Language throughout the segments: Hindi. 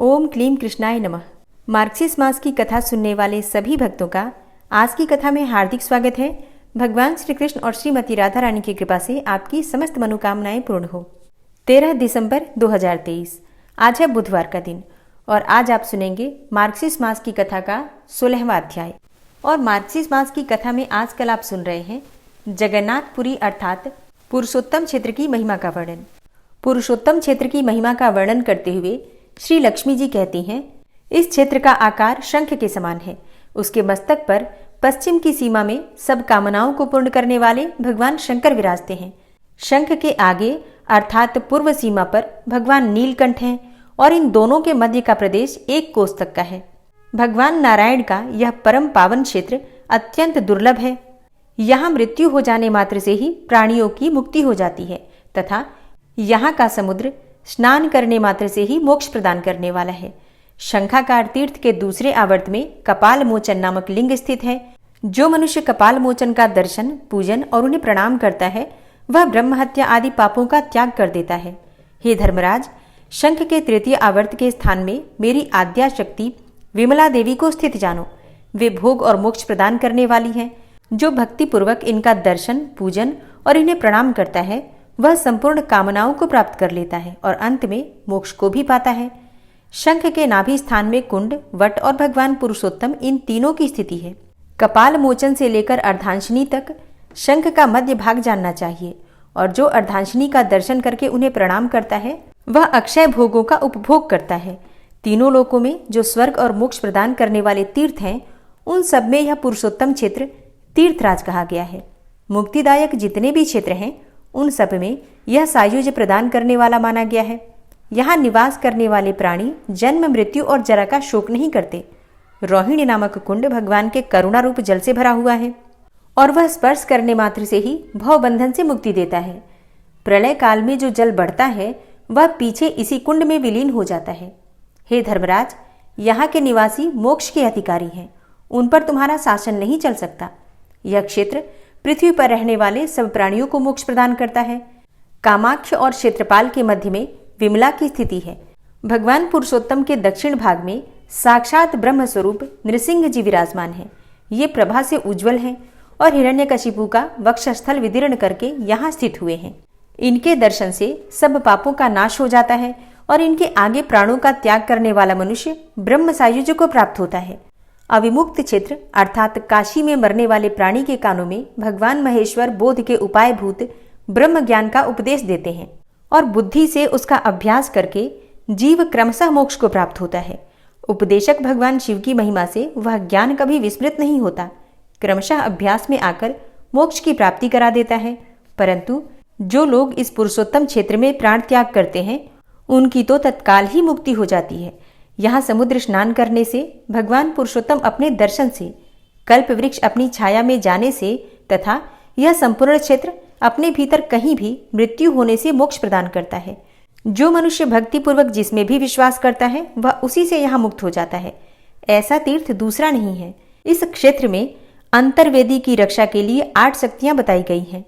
ओम क्लीं कृष्णाय नमः। मार्गशीर्ष मास की कथा सुनने वाले सभी भक्तों का आज की कथा में हार्दिक स्वागत है। भगवान श्री कृष्ण और श्रीमती राधा रानी की कृपा से आपकी समस्त मनोकामनाएं पूर्ण हो। 13 दिसंबर 2023 आज है बुधवार का दिन और आज आप सुनेंगे मार्गशीर्ष मास की कथा का 16वां अध्याय। और मार्गशीर्ष मास की कथा में आजकल आप सुन रहे हैं जगन्नाथपुरी अर्थात पुरुषोत्तम क्षेत्र की महिमा का वर्णन। पुरुषोत्तम क्षेत्र की महिमा का वर्णन करते हुए श्री लक्ष्मी जी कहती हैं, इस क्षेत्र का आकार शंख के समान है। उसके मस्तक पर पश्चिम की सीमा में सब कामनाओं को पूर्ण करने वाले भगवान शंकर विराजते हैं। शंख के आगे अर्थात पूर्व सीमा पर भगवान नीलकंठ हैं और इन दोनों के मध्य का प्रदेश 1 कोस तक का है। भगवान नारायण का यह परम पावन क्षेत्र अत्यंत दुर्लभ है। यहाँ मृत्यु हो जाने मात्र से ही प्राणियों की मुक्ति हो जाती है तथा यहाँ का समुद्र स्नान करने मात्र से ही मोक्ष प्रदान करने वाला है। शंखाकार तीर्थ के दूसरे आवर्त में कपाल मोचन नामक लिंग स्थित है। जो मनुष्य कपाल मोचन का दर्शन, पूजन और उन्हें प्रणाम करता है वह ब्रह्म हत्या आदि पापों का त्याग कर देता है। हे धर्मराज, शंख के तृतीय आवर्त के स्थान में मेरी आद्या शक्ति विमला देवी को स्थित जानो। वे भोग और मोक्ष प्रदान करने वाली हैं। जो भक्ति पूर्वक इनका दर्शन, पूजन और इन्हें प्रणाम करता है वह संपूर्ण कामनाओं को प्राप्त कर लेता है और अंत में मोक्ष को भी पाता है। शंख के नाभि स्थान में कुंड, वट और भगवान पुरुषोत्तम इन तीनों की स्थिति है। कपाल मोचन से लेकर अर्धांशनी तक शंख का मध्य भाग जानना चाहिए और जो अर्धांशनी का दर्शन करके उन्हें प्रणाम करता है वह अक्षय भोगों का उपभोग करता है। तीनों लोकों में जो स्वर्ग और मोक्ष प्रदान करने वाले तीर्थ हैं उन सब में यह पुरुषोत्तम क्षेत्र तीर्थराज कहा गया है। मुक्तिदायक जितने भी क्षेत्र हैं उन सब में यह सायुज्य प्रदान करने वाला माना गया है। यहाँ निवास करने वाले प्राणी जन्म, मृत्यु और जरा का शोक नहीं करते। रोहिणी नामक कुंड भगवान के करुणा रूप जल से भरा हुआ है और वह स्पर्श करने मात्र से ही भवबंधन से मुक्ति देता है। प्रलय काल में जो जल बढ़ता है वह पीछे इसी कुंड में विलीन हो जाता है। हे धर्मराज, यहाँ के निवासी मोक्ष के अधिकारी हैं, उन पर तुम्हारा शासन नहीं चल सकता। यह क्षेत्र पृथ्वी पर रहने वाले सब प्राणियों को मोक्ष प्रदान करता है। कामाक्ष और क्षेत्रपाल के मध्य में विमला की स्थिति है। भगवान पुरुषोत्तम के दक्षिण भाग में साक्षात ब्रह्म स्वरूप नृसिंह जी विराजमान है। ये प्रभा से उज्जवल हैं और हिरण्यकशिपु का वक्षस्थल विदीर्ण करके यहाँ स्थित हुए हैं। इनके दर्शन से सब पापों का नाश हो जाता है और इनके आगे प्राणों का त्याग करने वाला मनुष्य ब्रह्म सायुज्य को प्राप्त होता है। अविमुक्त क्षेत्र अर्थात काशी में मरने वाले प्राणी के कानों में भगवान महेश्वर बोध के उपाय भूत ब्रह्म ज्ञान का उपदेश देते हैं और बुद्धि से उसका अभ्यास करके जीव क्रमशः मोक्ष को प्राप्त होता है। उपदेशक भगवान शिव की महिमा से वह ज्ञान कभी विस्मृत नहीं होता, क्रमशः अभ्यास में आकर मोक्ष की प्राप्ति करा देता है। परंतु जो लोग इस पुरुषोत्तम क्षेत्र में प्राण त्याग करते हैं उनकी तो तत्काल ही मुक्ति हो जाती है। यहाँ समुद्र स्नान करने से, भगवान पुरुषोत्तम अपने दर्शन से, कल्प वृक्ष अपनी छाया में जाने से तथा यह संपूर्ण क्षेत्र अपने भीतर कहीं भी मृत्यु होने से मोक्ष प्रदान करता है। जो मनुष्य भक्ति पूर्वक जिसमें भी विश्वास करता है वह उसी से यहाँ मुक्त हो जाता है। ऐसा तीर्थ दूसरा नहीं है। इस क्षेत्र में अंतर्वेदी की रक्षा के लिए 8 शक्तियां बताई गई हैं।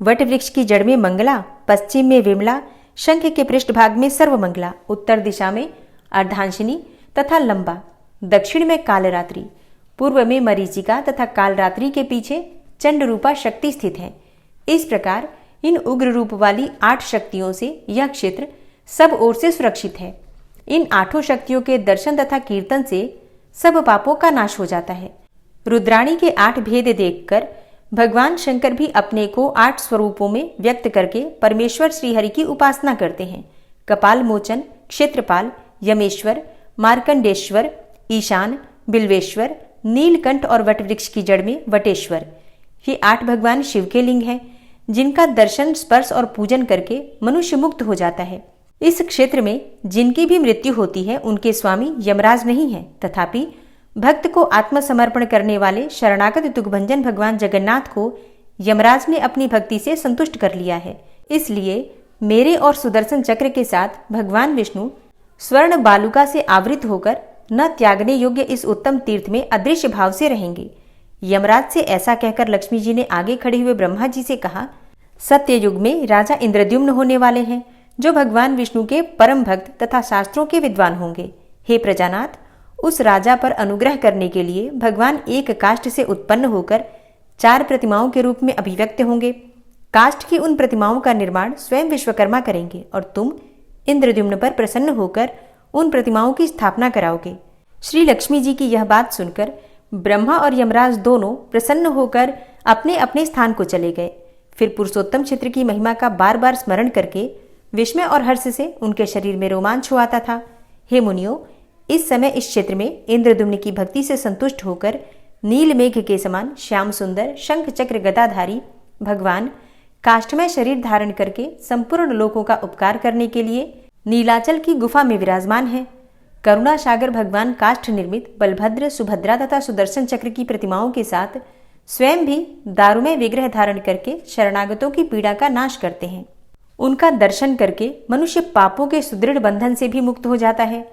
वट वृक्ष की जड़ में मंगला, पश्चिम में विमला, शंख के पृष्ठभाग में सर्वमंगला, उत्तर दिशा में अर्धांशनी तथा लंबा, दक्षिण में कालरात्रि, पूर्व में मरीचिका तथा कालरात्रि के पीछे चंड रूपा शक्ति स्थित है। इस प्रकार इन उग्र रूप वाली 8 शक्तियों से यह क्षेत्र सब ओर से सुरक्षित है। इन 8 शक्तियों के दर्शन तथा कीर्तन से सब पापों का नाश हो जाता है। रुद्राणी के 8 भेद देखकर भगवान शंकर भी अपने को 8 स्वरूपों में व्यक्त करके परमेश्वर श्रीहरि की उपासना करते हैं। कपाल मोचन, क्षेत्रपाल, यमेश्वर, मार्कंडेश्वर, ईशान, बिल्वेश्वर, नीलकंठ और वटवृक्ष की जड़ में वटेश्वर, ये 8 भगवान शिव के लिंग हैं जिनका दर्शन, स्पर्श और पूजन करके मनुष्य मुक्त हो जाता है। इस क्षेत्र में जिनकी भी मृत्यु होती है उनके स्वामी यमराज नहीं है, तथापि भक्त को आत्मसमर्पण करने वाले शरणागत दुखभंजन भगवान जगन्नाथ को यमराज ने अपनी भक्ति से संतुष्ट कर लिया है। इसलिए मेरे और सुदर्शन चक्र के साथ भगवान विष्णु स्वर्ण बालुका से आवृत होकर न त्यागने योग्य इस उत्तम तीर्थ में अदृश्य भाव से रहेंगे। यमराज से ऐसा कहकर लक्ष्मी जी ने आगे खड़े हुए ब्रह्मा जी से कहा, सत्य युग में राजा इंद्रद्युम्न होने वाले हैं जो भगवान विष्णु के परम भक्त तथा शास्त्रों के विद्वान होंगे। हे प्रजानाथ, उस राजा पर अनुग्रह करने के लिए भगवान एक काष्ठ से उत्पन्न होकर 4 प्रतिमाओं के रूप में अभिव्यक्त होंगे। काष्ठ की उन प्रतिमाओं का निर्माण स्वयं विश्वकर्मा करेंगे और तुम इंद्रद्युम्न पर प्रसन्न होकर उन प्रतिमाओं की स्थापना कराओगे। श्री लक्ष्मी जी की यह बात सुनकर ब्रह्मा और यमराज दोनों प्रसन्न होकर अपने अपने स्थान को चले गए। फिर पुरुषोत्तम क्षेत्र की महिमा का बार बार स्मरण करके विस्मय और हर्ष से उनके शरीर में रोमांच हुआता था। हे मुनियों, इस समय इस क्षेत्र में इंद्रद्युम्न की भक्ति से संतुष्ट होकर नील मेघ के समान श्याम सुंदर शंख चक्र गदाधारी भगवान काष्ठमय शरीर धारण करके संपूर्ण लोकों का उपकार करने के लिए नीलाचल की गुफा में विराजमान है। करुणा सागर भगवान काष्ठ निर्मित बलभद्र, सुभद्रा तथा सुदर्शन चक्र की प्रतिमाओं के साथ स्वयं भी दारुमय विग्रह धारण करके शरणागतों की पीड़ा का नाश करते हैं। उनका दर्शन करके मनुष्य पापों के सुदृढ़ बंधन से भी मुक्त हो जाता है।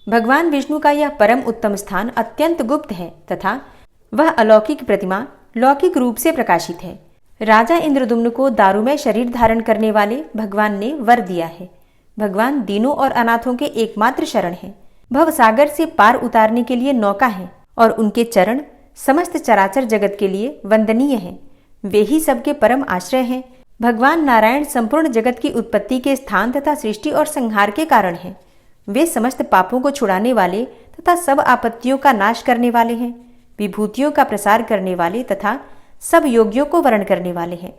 भगवान विष्णु का यह परम उत्तम स्थान अत्यंत गुप्त है तथा वह अलौकिक प्रतिमा लौकिक रूप से प्रकाशित है। राजा इंद्रद्युम्न को दारुमय शरीर धारण करने वाले भगवान ने वर दिया है। भगवान दीनों और अनाथों के एकमात्र शरण हैं। भव सागर से पार उतारने के लिए नौका है और उनके चरण समस्त चराचर जगत के लिए वंदनीय हैं। वे ही सबके परम आश्रय हैं। भगवान नारायण संपूर्ण जगत की उत्पत्ति के स्थान तथा सृष्टि और संहार के कारण हैं। वे समस्त पापों को छुड़ाने वाले तथा सब आपत्तियों का नाश करने वाले हैं। विभूतियों का प्रसार करने वाले तथा सब योगियों को वरण करने वाले हैं।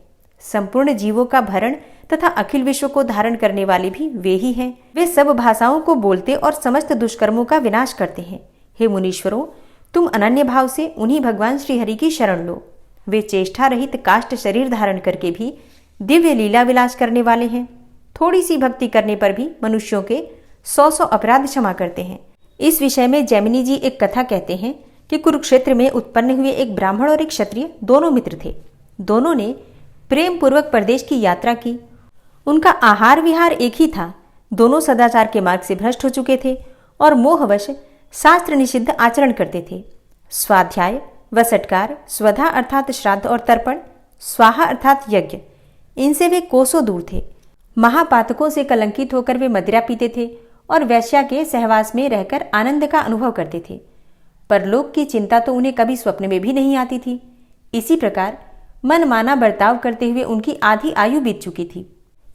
संपूर्ण जीवों का भरण तथा अखिल विश्व को धारण करने वाले भी वे ही हैं। वे सब भाषाओं को बोलते और समस्त दुष्कर्मों का विनाश करते हैं। हे मुनीश्वरों, तुम अनन्य भाव से उन्हीं भगवान श्रीहरि की शरण लो। वे चेष्टा रहित काष्ठ शरीर धारण करके भी दिव्य लीला विलास करने वाले हैं। थोड़ी सी भक्ति करने पर भी मनुष्यों के 100 अपराध क्षमा करते हैं। इस विषय में जैमिनी जी एक कथा कहते हैं कि कुरुक्षेत्र में उत्पन्न हुए एक ब्राह्मण और एक क्षत्रिय दोनों मित्र थे। दोनों ने प्रेम पूर्वक प्रदेश की यात्रा की। उनका आहार विहार एक ही था। दोनों सदाचार के मार्ग से भ्रष्ट हो चुके थे और मोहवश शास्त्र निषिद्ध आचरण करते थे। स्वाध्याय, वसटकार, स्वधा अर्थात श्राद्ध और तर्पण, स्वाहा अर्थात यज्ञ, इनसे वे कोसों दूर थे। महापातकों से कलंकित होकर वे मदिरा पीते थे और वैश्या के सहवास में रहकर आनंद का अनुभव करते थे। परलोक की चिंता तो उन्हें कभी स्वप्न में भी नहीं आती थी। इसी प्रकार मनमाना बर्ताव करते हुए उनकी आधी आयु बीत चुकी थी।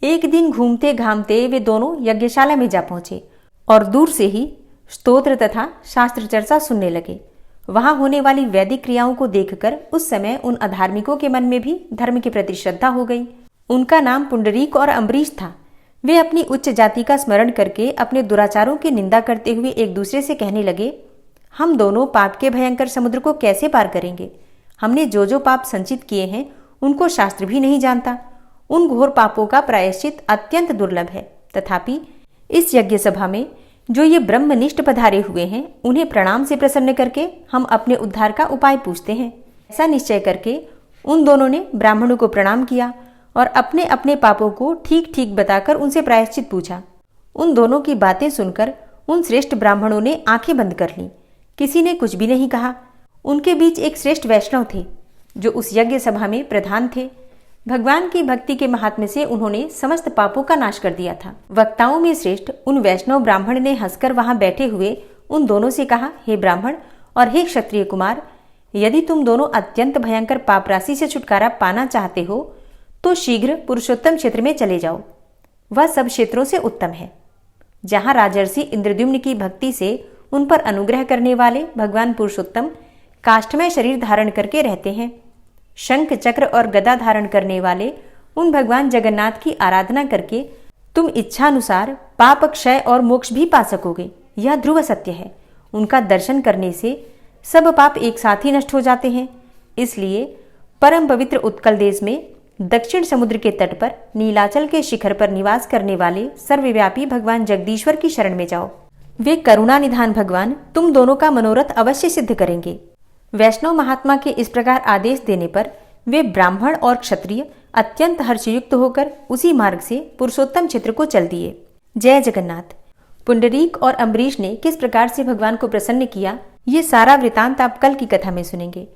एक दिन घूमते घामते वे दोनों यज्ञशाला में जा पहुंचे और दूर से ही स्तोत्र तथा शास्त्र चर्चा सुनने लगे। वहां होने वाली वैदिक क्रियाओं को देखकर उस समय उन अधार्मिकों के मन में भी धर्म के प्रति श्रद्धा हो गई। उनका नाम पुंडरीक और अम्बरीश था। वे अपनी उच्च जाति का स्मरण करके अपने दुराचारों की निंदा करते हुए एक दूसरे से कहने लगे, हम दोनों पाप के भयंकर समुद्र को कैसे पार करेंगे? हमने जो जो पाप संचित किए हैं उनको शास्त्र भी नहीं जानता। उन घोर पापों का प्रायश्चित अत्यंत दुर्लभ है। तथापि इस यज्ञ सभा में जो ये ब्रह्मनिष्ठ पधारे हुए हैं, उन्हें प्रणाम से प्रसन्न करके हम अपने उद्धार का उपाय पूछते हैं। ऐसा निश्चय करके उन दोनों ने ब्राह्मणों को प्रणाम किया और अपने अपने पापों को ठीक ठीक बताकर उनसे प्रायश्चित पूछा। उन दोनों की बातें सुनकर उन श्रेष्ठ ब्राह्मणों ने आंखें बंद कर लीं। किसी ने कुछ भी नहीं कहा। उनके बीच एक श्रेष्ठ वैष्णव थे जो उस यज्ञ सभा में प्रधान थे। भगवान की भक्ति के महात्म्य से उन्होंने समस्त पापों का नाश कर दिया था। वक्ताओं में श्रेष्ठ उन वैष्णव ब्राह्मण ने हंसकर वहां बैठे हुए उन दोनों से कहा, हे ब्राह्मण और हे क्षत्रिय कुमार, यदि तुम दोनों अत्यंत भयंकर पाप राशि से छुटकारा पाना चाहते हो तो शीघ्र पुरुषोत्तम क्षेत्र में चले जाओ। वह सब क्षेत्रों से उत्तम है। जहां राजर्षि इंद्रद्युम्न की भक्ति से उन पर अनुग्रह करने वाले भगवान पुरुषोत्तम काष्ठमय शरीर धारण करके रहते हैं। शंख चक्र और गदा धारण करने वाले उन भगवान जगन्नाथ की आराधना करके तुम इच्छानुसार पाप क्षय और मोक्ष भी पा सकोगे। यह ध्रुव सत्य है। उनका दर्शन करने से सब पाप एक साथ ही नष्ट हो जाते हैं। इसलिए परम पवित्र उत्कल देश में दक्षिण समुद्र के तट पर नीलाचल के शिखर पर निवास करने वाले सर्वव्यापी भगवान जगदीश्वर की शरण में जाओ। वे करुणा निधान भगवान तुम दोनों का मनोरथ अवश्य सिद्ध करेंगे। वैष्णव महात्मा के इस प्रकार आदेश देने पर वे ब्राह्मण और क्षत्रिय अत्यंत हर्षयुक्त होकर उसी मार्ग से पुरुषोत्तम क्षेत्र को चल दिए। जय जगन्नाथ। पुंडरीक और अम्बरीश ने किस प्रकार से भगवान को प्रसन्न किया, ये सारा वृतांत आप कल की कथा में सुनेंगे।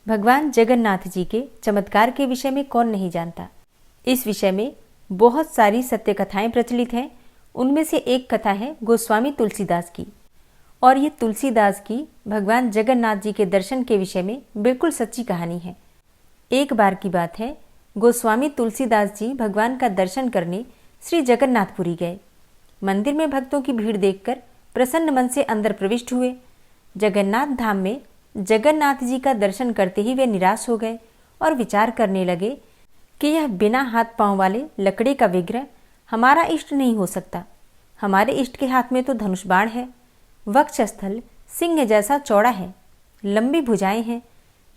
भगवान जगन्नाथ जी के चमत्कार के विषय में कौन नहीं जानता। इस विषय में बहुत सारी सत्य कथाएं प्रचलित हैं। उनमें से एक कथा है गोस्वामी तुलसीदास की। और ये तुलसीदास की भगवान जगन्नाथ जी के दर्शन के विषय में बिल्कुल सच्ची कहानी है। एक बार की बात है, गोस्वामी तुलसीदास जी भगवान का दर्शन करने श्री जगन्नाथपुरी गए। मंदिर में भक्तों की भीड़ देखकर प्रसन्न मन से अंदर प्रविष्ट हुए। जगन्नाथ धाम में जगन्नाथ जी का दर्शन करते ही वे निराश हो गए और विचार करने लगे कि यह बिना हाथ पांव वाले लकड़ी का विग्रह हमारा इष्ट नहीं हो सकता। हमारे इष्ट के हाथ में तो धनुष बाण है, वक्षस्थल सिंह जैसा चौड़ा है, लंबी भुजाएं हैं।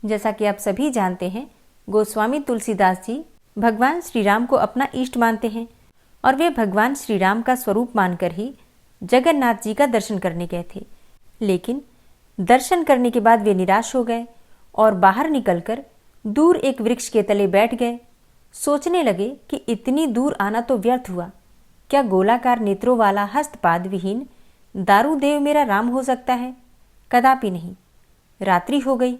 जैसा कि आप सभी जानते हैं, गोस्वामी तुलसीदास जी भगवान श्री राम को अपना इष्ट मानते हैं और वे भगवान श्री राम का स्वरूप मानकर ही जगन्नाथ जी का दर्शन करने गए थे। लेकिन दर्शन करने के बाद वे निराश हो गए और बाहर निकलकर दूर एक वृक्ष के तले बैठ गए। सोचने लगे कि इतनी दूर आना तो व्यर्थ हुआ। क्या गोलाकार नेत्रों वाला हस्तपाद विहीन दारूदेव मेरा राम हो सकता है? कदापि नहीं। रात्रि हो गई।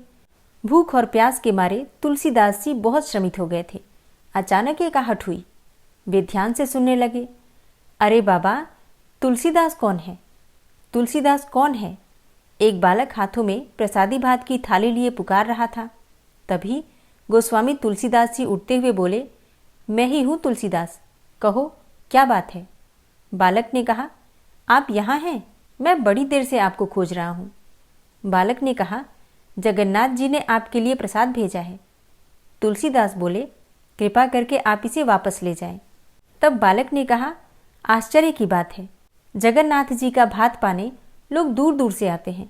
भूख और प्यास के मारे तुलसीदास जी बहुत श्रमित हो गए थे। अचानक एक आहट हुई। वे ध्यान से सुनने लगे। अरे बाबा, तुलसीदास कौन है? तुलसीदास कौन है? एक बालक हाथों में प्रसादी भात की थाली लिए पुकार रहा था। तभी गोस्वामी तुलसीदास जी उठते हुए बोले, मैं ही हूँ तुलसीदास, कहो क्या बात है? बालक ने कहा, आप यहाँ हैं? मैं बड़ी देर से आपको खोज रहा हूँ। बालक ने कहा, जगन्नाथ जी ने आपके लिए प्रसाद भेजा है। तुलसीदास बोले, कृपा करके आप इसे वापस ले जाएं। तब बालक ने कहा, आश्चर्य की बात है, जगन्नाथ जी का भात पाने लोग दूर दूर से आते हैं।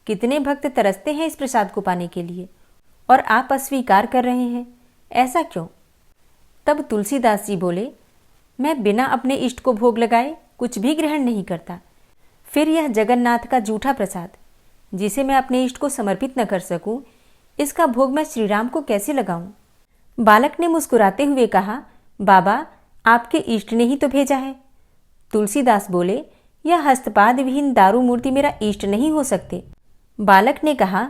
कितने भक्त तरसते हैं इस प्रसाद को पाने के लिए, और आप अस्वीकार कर रहे हैं, ऐसा क्यों? तब तुलसीदास जी बोले, मैं बिना अपने इष्ट को भोग लगाए कुछ भी ग्रहण नहीं करता। फिर यह जगन्नाथ का जूठा प्रसाद, जिसे मैं अपने इष्ट को समर्पित न कर सकूं, इसका भोग मैं श्री राम को कैसे लगाऊं? बालक ने मुस्कुराते हुए कहा, बाबा, आपके इष्ट ने ही तो भेजा है। तुलसीदास बोले, यह हस्तपाद विहीन दारू मूर्ति मेरा इष्ट नहीं हो सकते। बालक ने कहा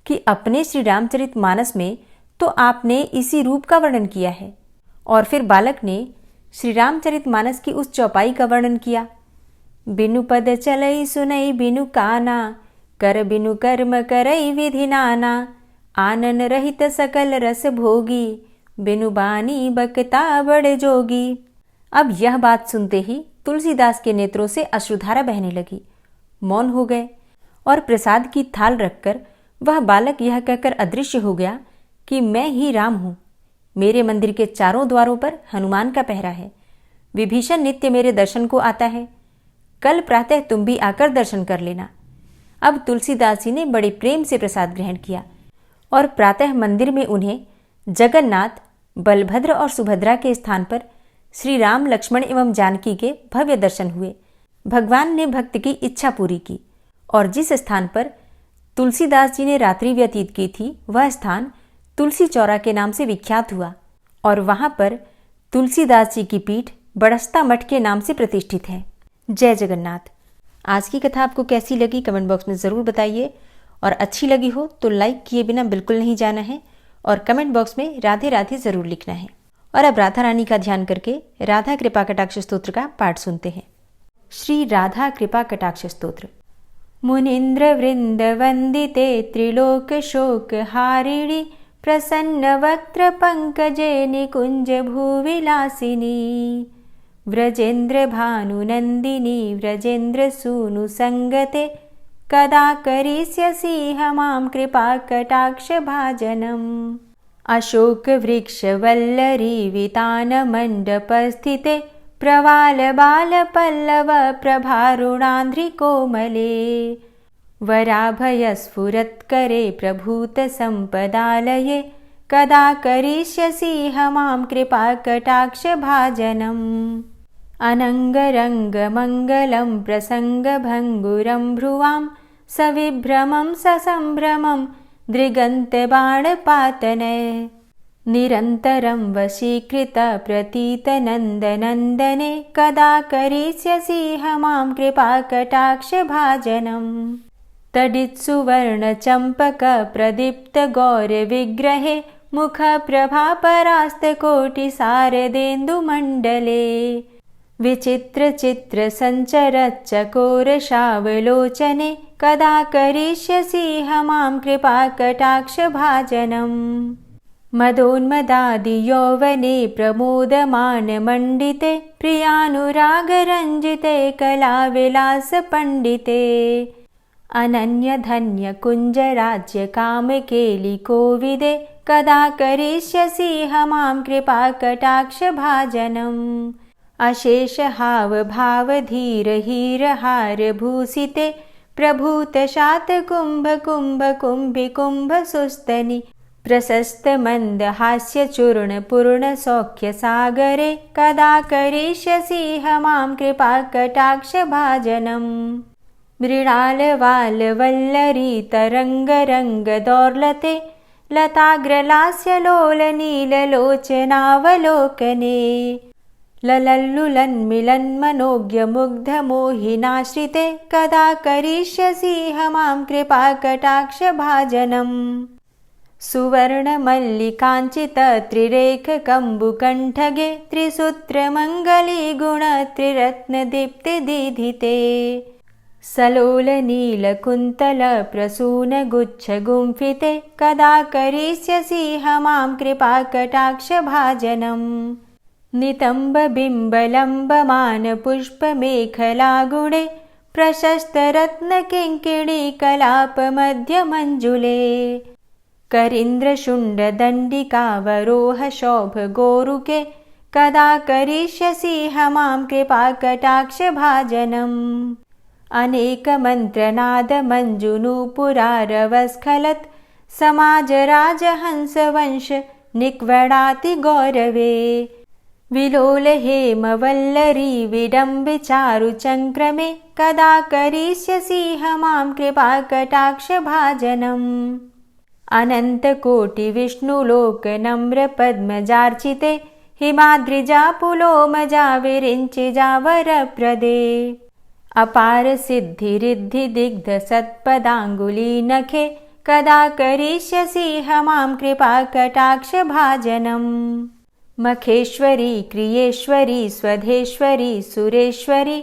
कि अपने श्री रामचरित मानस में तो आपने इसी रूप का वर्णन किया है। और फिर बालक ने श्री रामचरित मानस की उस चौपाई का वर्णन किया। बिनु पद चलई सुनई बिनु काना, कर बिनु कर्म करई विधि नाना, आनन रहित सकल रस भोगी, बिनु बानी बकता बड़ जोगी। अब यह बात सुनते ही तुलसीदास के नेत्रों से अश्रुधारा बहने लगी। मौन हो गए और प्रसाद की थाल रखकर वह बालक यह कहकर अदृश्य हो गया कि मैं ही राम हूँ। मेरे मंदिर के चारों द्वारों पर हनुमान का पहरा है। विभीषण नित्य मेरे दर्शन को आता है। कल प्रातः तुम भी आकर दर्शन कर लेना। अब तुलसीदास जी ने बड़े प्रेम से प्रसाद ग्रहण किया और प्रातः मंदिर में उन्हें जगन्नाथ, बलभद्र और सुभद्रा के स्थान पर श्री राम, लक्ष्मण एवं जानकी के भव्य दर्शन हुए। भगवान ने भक्त की इच्छा पूरी की और जिस स्थान पर तुलसीदास जी ने रात्रि व्यतीत की थी, वह स्थान तुलसी चौरा के नाम से विख्यात हुआ और वहां पर तुलसीदास जी की पीठ बड़स्ता मठ के नाम से प्रतिष्ठित है। जय जगन्नाथ। आज की कथा आपको कैसी लगी कमेंट बॉक्स में ज़रूर बताइए, और अच्छी लगी हो तो लाइक किए बिना बिल्कुल नहीं जाना है और कमेंट बॉक्स में राधे राधे ज़रूर लिखना है। और अब राधा रानी का ध्यान करके राधा कृपा कटाक्ष स्तोत्र का पाठ सुनते हैं। श्री राधा कृपा कटाक्ष स्तोत्र। मुनीन्द्र वृंद वंदिते त्रिलोक शोक हारिणी, प्रसन्न वक्त्र पंकजे निकुंज भूविलासिनी, व्रजेन्द्र भानुनंदिनी व्रजेन्द्र सूनु संगते, कदा करिष्यसि हमां कृपा कटाक्ष भाजनम्। अशोक वृक्ष वल्लरी वितान मंडपस्थिते, प्रवाल बाल पल्लव प्रभारुणांध्रि कोमले, वराभय स्फुरत्करे प्रभूत संपदालये, कदा करिष्यसि हमां कृपा कटाक्ष भाजनम्। अनंगरंग मंगलम प्रसंग भंगुरं भ्रुवां, सविभ्रमं ससंभ्रमं दृगंत बाणपातनय, निरन्तरं वशीकृत प्रतीत नन्दनन्दने, कदा करिष्यसि हमां कृपा कटाक्ष भाजनम्। तडित्सुवर्ण चंपक प्रदीप्त गौर विग्रहे, मुख प्रभा परास्त कोटि शारदेन्दु मंडले, विचित्र चित्र संचरच्चकोरशावलोचने कदा करिष्यसि मां कृपाकटाक्षभाजनम्। मदोन्मदादियौवने प्रमोदमानमण्डिते प्रियानुरागरञ्जिते कलाविलासपण्डिते अनन्यधन्यकुञ्जराज्यकामकेलिकोविदे कदा करिष्यसि मां कृपाकटाक्षभाजनम्। अशेषहावभावधीरहीरहारभूषिते प्रभूतशातकुम्भकुम्भकुम्भिकुम्भसुस्तनि प्रशस्तमन्दहास्यचूर्णपूर्णसौख्यसागरे कदा करिष्यसि मां कृपाकटाक्षभाजनम्। मृणालवालवल्लरीतरङ्गरङ्गदौर्लते लताग्रलास्यलोलनीललोचनावलोकने ललल्लुलन्मिलन्मनोज्ञमुग्धमोहिनाश्रिते कदा करिष्यसि मां कृपाकटाक्षभाजनम्। सुवर्णमल्लिकाञ्चितत्रिरेखकम्बुकण्ठगे त्रिसूत्रमङ्गलीगुणत्रिरत्नदीप्तिदीधिते सलोलनीलकुन्तलप्रसूनगुच्छगुम्फिते कदा करिष्यसि मां कृपाकटाक्षभाजनम्। नितम्बबिम्बलम्बमानपुष्पमेखलागुणे प्रशस्तरत्नकिङ्किणीकलापमध्यमञ्जुले करीन्द्रशुण्डदण्डिकावरोहशोभगोरुके कदा करिष्यसि मां कृपाकटाक्षभाजनम्। अनेकमन्त्रनादमञ्जुनूपुरारवस्खलत् समाजराजहंसवंश निक्वडातिगौरवे विलोलहेमवल्लरी विडम्बिचारुचङ्क्रमे कदा करिष्यसि मां कृपाकटाक्षभाजनम्। अनन्तकोटिविष्णुलोकनम्रपद्मजार्चिते हिमाद्रिजापुलोमजाविरिञ्चिजावरप्रदे अपारसिद्धिरिद्धिदिग्धसत्पदाङ्गुलीनखे कदा करिष्यसि मां कृपाकटाक्षभाजनम्। मखेश्वरी क्रियेश्वरी स्वधेश्वरी सुरेश्वरी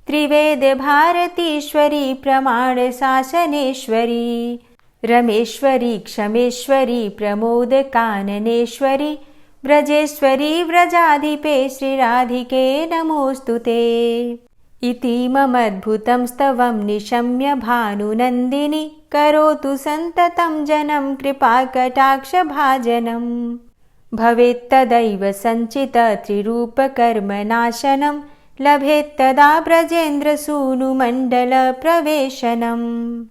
त्रिवेदभारतीश्वरी प्रमाणशासनेश्वरी रमेश्वरी क्षमेश्वरी प्रमोदकाननेश्वरी व्रजेश्वरी व्रजाधिपे श्रीराधिके नमोऽस्तुते। इतीममद्भुतं स्तवं निशम्य भानुनन्दिनी करोतु सन्ततं जनं कृपाकटाक्षभाजनम्। भवेत्तदैव सञ्चितत्रिरूपकर्मनाशनं लभेत्तदा ब्रजेन्द्रसूनुमण्डलप्रवेशनम्।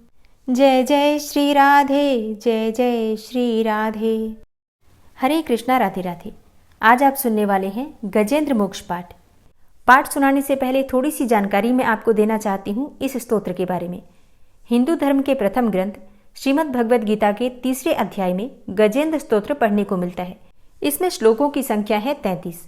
जय जय श्री राधे, जय जय श्री राधे। हरे कृष्णा, राधे राधे। आज आप सुनने वाले हैं गजेंद्र मोक्ष पाठ। पाठ सुनाने से पहले थोड़ी सी जानकारी मैं आपको देना चाहती हूँ इस स्तोत्र के बारे में। हिंदू धर्म के प्रथम ग्रंथ श्रीमद् भगवद गीता के 3 अध्याय में गजेंद्र स्तोत्र पढ़ने को मिलता है। इसमें श्लोकों की संख्या है 33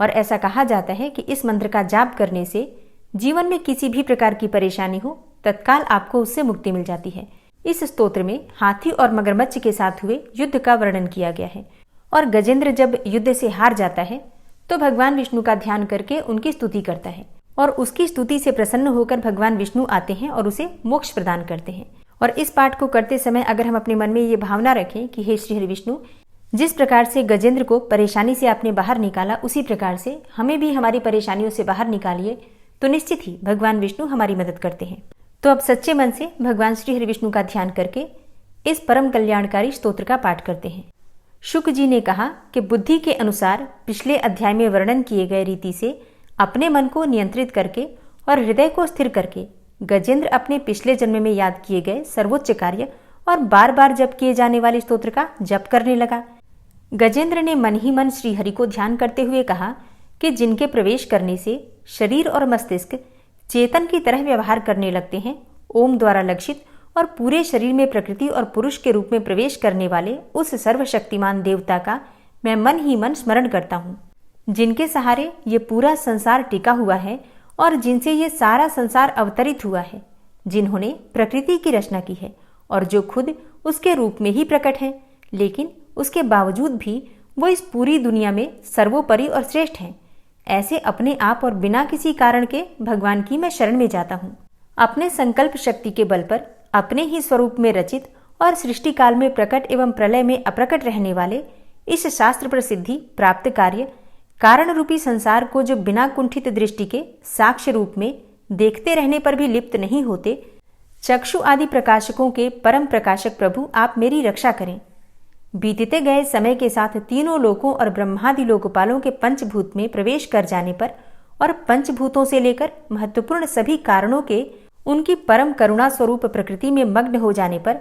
और ऐसा कहा जाता है कि इस मंत्र का जाप करने से जीवन में किसी भी प्रकार की परेशानी हो तत्काल आपको उससे मुक्ति मिल जाती है। इस स्तोत्र में हाथी और मगरमच्छ के साथ हुए युद्ध का वर्णन किया गया है और गजेंद्र जब युद्ध से हार जाता है तो भगवान विष्णु का ध्यान करके उनकी स्तुति करता है और उसकी स्तुति से प्रसन्न होकर भगवान विष्णु आते हैं और उसे मोक्ष प्रदान करते हैं। और इस पाठ को करते समय अगर हम अपने मन में ये भावना रखें कि हे श्री हरि विष्णु, जिस प्रकार से गजेंद्र को परेशानी से आपने बाहर निकाला उसी प्रकार से हमें भी हमारी परेशानियों से बाहर निकालिए, तो निश्चित ही भगवान विष्णु हमारी मदद करते हैं। तो अब सच्चे मन से भगवान श्री हरि विष्णु का ध्यान करके इस परम कल्याणकारी स्तोत्र का पाठ करते हैं। शुक जी ने कहा कि बुद्धि के अनुसार पिछले अध्याय में वर्णन किए गए रीति से अपने मन को नियंत्रित करके और हृदय को स्थिर करके गजेंद्र अपने पिछले जन्म में याद किए गए सर्वोच्च कार्य और बार बार जप किए जाने वाले स्तोत्र का जप करने लगा। गजेंद्र ने मन ही मन श्री हरि को ध्यान करते हुए कहा कि जिनके प्रवेश करने से शरीर और मस्तिष्क चेतन की तरह व्यवहार करने लगते हैं, ओम द्वारा लक्षित और पूरे शरीर में प्रकृति और पुरुष के रूप में प्रवेश करने वाले उस सर्वशक्तिमान देवता का मैं मन ही मन स्मरण करता हूँ, जिनके सहारे ये पूरा संसार टिका हुआ है और जिनसे ये सारा संसार अवतरित हुआ है, जिन्होंने प्रकृति की रचना की है और जो खुद उसके रूप में ही प्रकट है, लेकिन उसके बावजूद भी वो इस पूरी दुनिया में सर्वोपरि और श्रेष्ठ हैं। ऐसे अपने आप और बिना किसी कारण के भगवान की मैं शरण में जाता हूँ। अपने संकल्प शक्ति के बल पर अपने ही स्वरूप में रचित और सृष्टि काल में प्रकट एवं प्रलय में अप्रकट रहने वाले इस शास्त्र प्रसिद्धि प्राप्त कार्य कारण रूपी संसार को जो बिना कुंठित दृष्टि के साक्ष्य रूप में देखते रहने पर भी लिप्त नहीं होते, चक्षु आदि प्रकाशकों के परम प्रकाशक प्रभु आप मेरी रक्षा करें। बीतते गए समय के साथ तीनों लोकों और ब्रह्मादि लोकपालों के पंचभूत में प्रवेश कर जाने पर और पंचभूतों से लेकर महत्वपूर्ण सभी कारणों के उनकी परम करुणा स्वरूप प्रकृति में मग्न हो जाने पर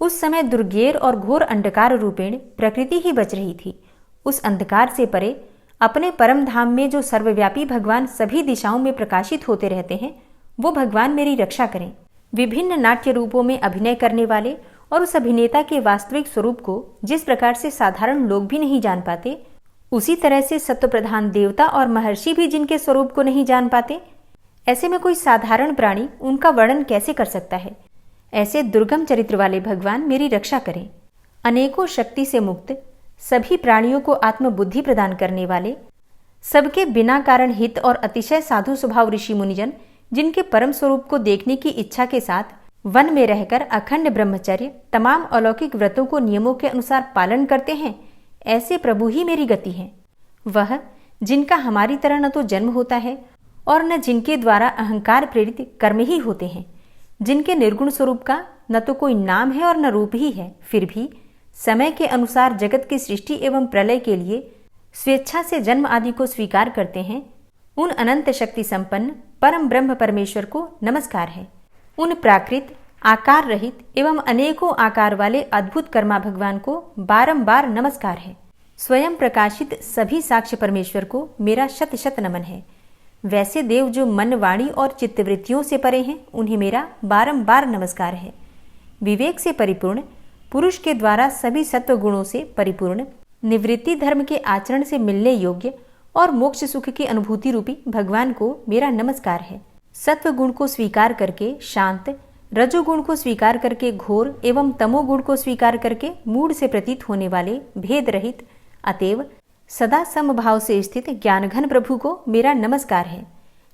उस समय दुर्गेर और घोर अंधकार रूपेण प्रकृति ही बच रही थी। उस अंधकार से परे अपने परम धाम में जो सर्वव्यापी भगवान सभी दिशाओं में प्रकाशित होते रहते हैं, वो भगवान मेरी रक्षा करें। विभिन्न नाट्य रूपों में अभिनय करने वाले और उस अभिनेता के वास्तविक स्वरूप को जिस प्रकार से साधारण लोग भी नहीं जान पाते, उसी तरह से सत्व प्रधान देवता और महर्षि भी जिनके स्वरूप को नहीं जान पाते, ऐसे में कोई साधारण प्राणी उनका वर्णन कैसे कर सकता है। ऐसे दुर्गम चरित्र वाले भगवान मेरी रक्षा करें। अनेकों शक्ति से मुक्त, सभी प्राणियों को आत्मबुद्धि प्रदान करने वाले, सबके बिना कारण हित और अतिशय साधु स्वभाव ऋषि मुनिजन जिनके परम स्वरूप को देखने की इच्छा के साथ वन में रहकर अखंड ब्रह्मचर्य तमाम अलौकिक व्रतों को नियमों के अनुसार पालन करते हैं, ऐसे प्रभु ही मेरी गति है। वह जिनका हमारी तरह न तो जन्म होता है और न जिनके द्वारा अहंकार प्रेरित कर्म ही होते हैं, जिनके निर्गुण स्वरूप का न तो कोई नाम है और न रूप ही है, फिर भी समय के अनुसार जगत की सृष्टि एवं प्रलय के लिए स्वेच्छा से जन्म आदि को स्वीकार करते हैं, उन अनंत शक्ति संपन्न परम ब्रह्म परमेश्वर को नमस्कार है। उन प्राकृत आकार रहित एवं अनेकों आकार वाले अद्भुत कर्मा भगवान को बारंबार नमस्कार है। स्वयं प्रकाशित सभी साक्ष्य परमेश्वर को मेरा शत शत नमन है। वैसे देव जो मन वाणी और चित्तवृत्तियों से परे हैं, उन्हें मेरा बारंबार नमस्कार है। विवेक से परिपूर्ण पुरुष के द्वारा सभी सत्व गुणों से परिपूर्ण निवृत्ति धर्म के आचरण से मिलने योग्य और मोक्ष सुख की अनुभूति रूपी भगवान को मेरा नमस्कार है। सत्व गुण को स्वीकार करके शांत, रजोगुण को स्वीकार करके घोर एवं तमोगुण को स्वीकार करके मूढ़ से प्रतीत होने वाले भेद रहित अतएव सदा समभाव से स्थित ज्ञानघन प्रभु को मेरा नमस्कार है।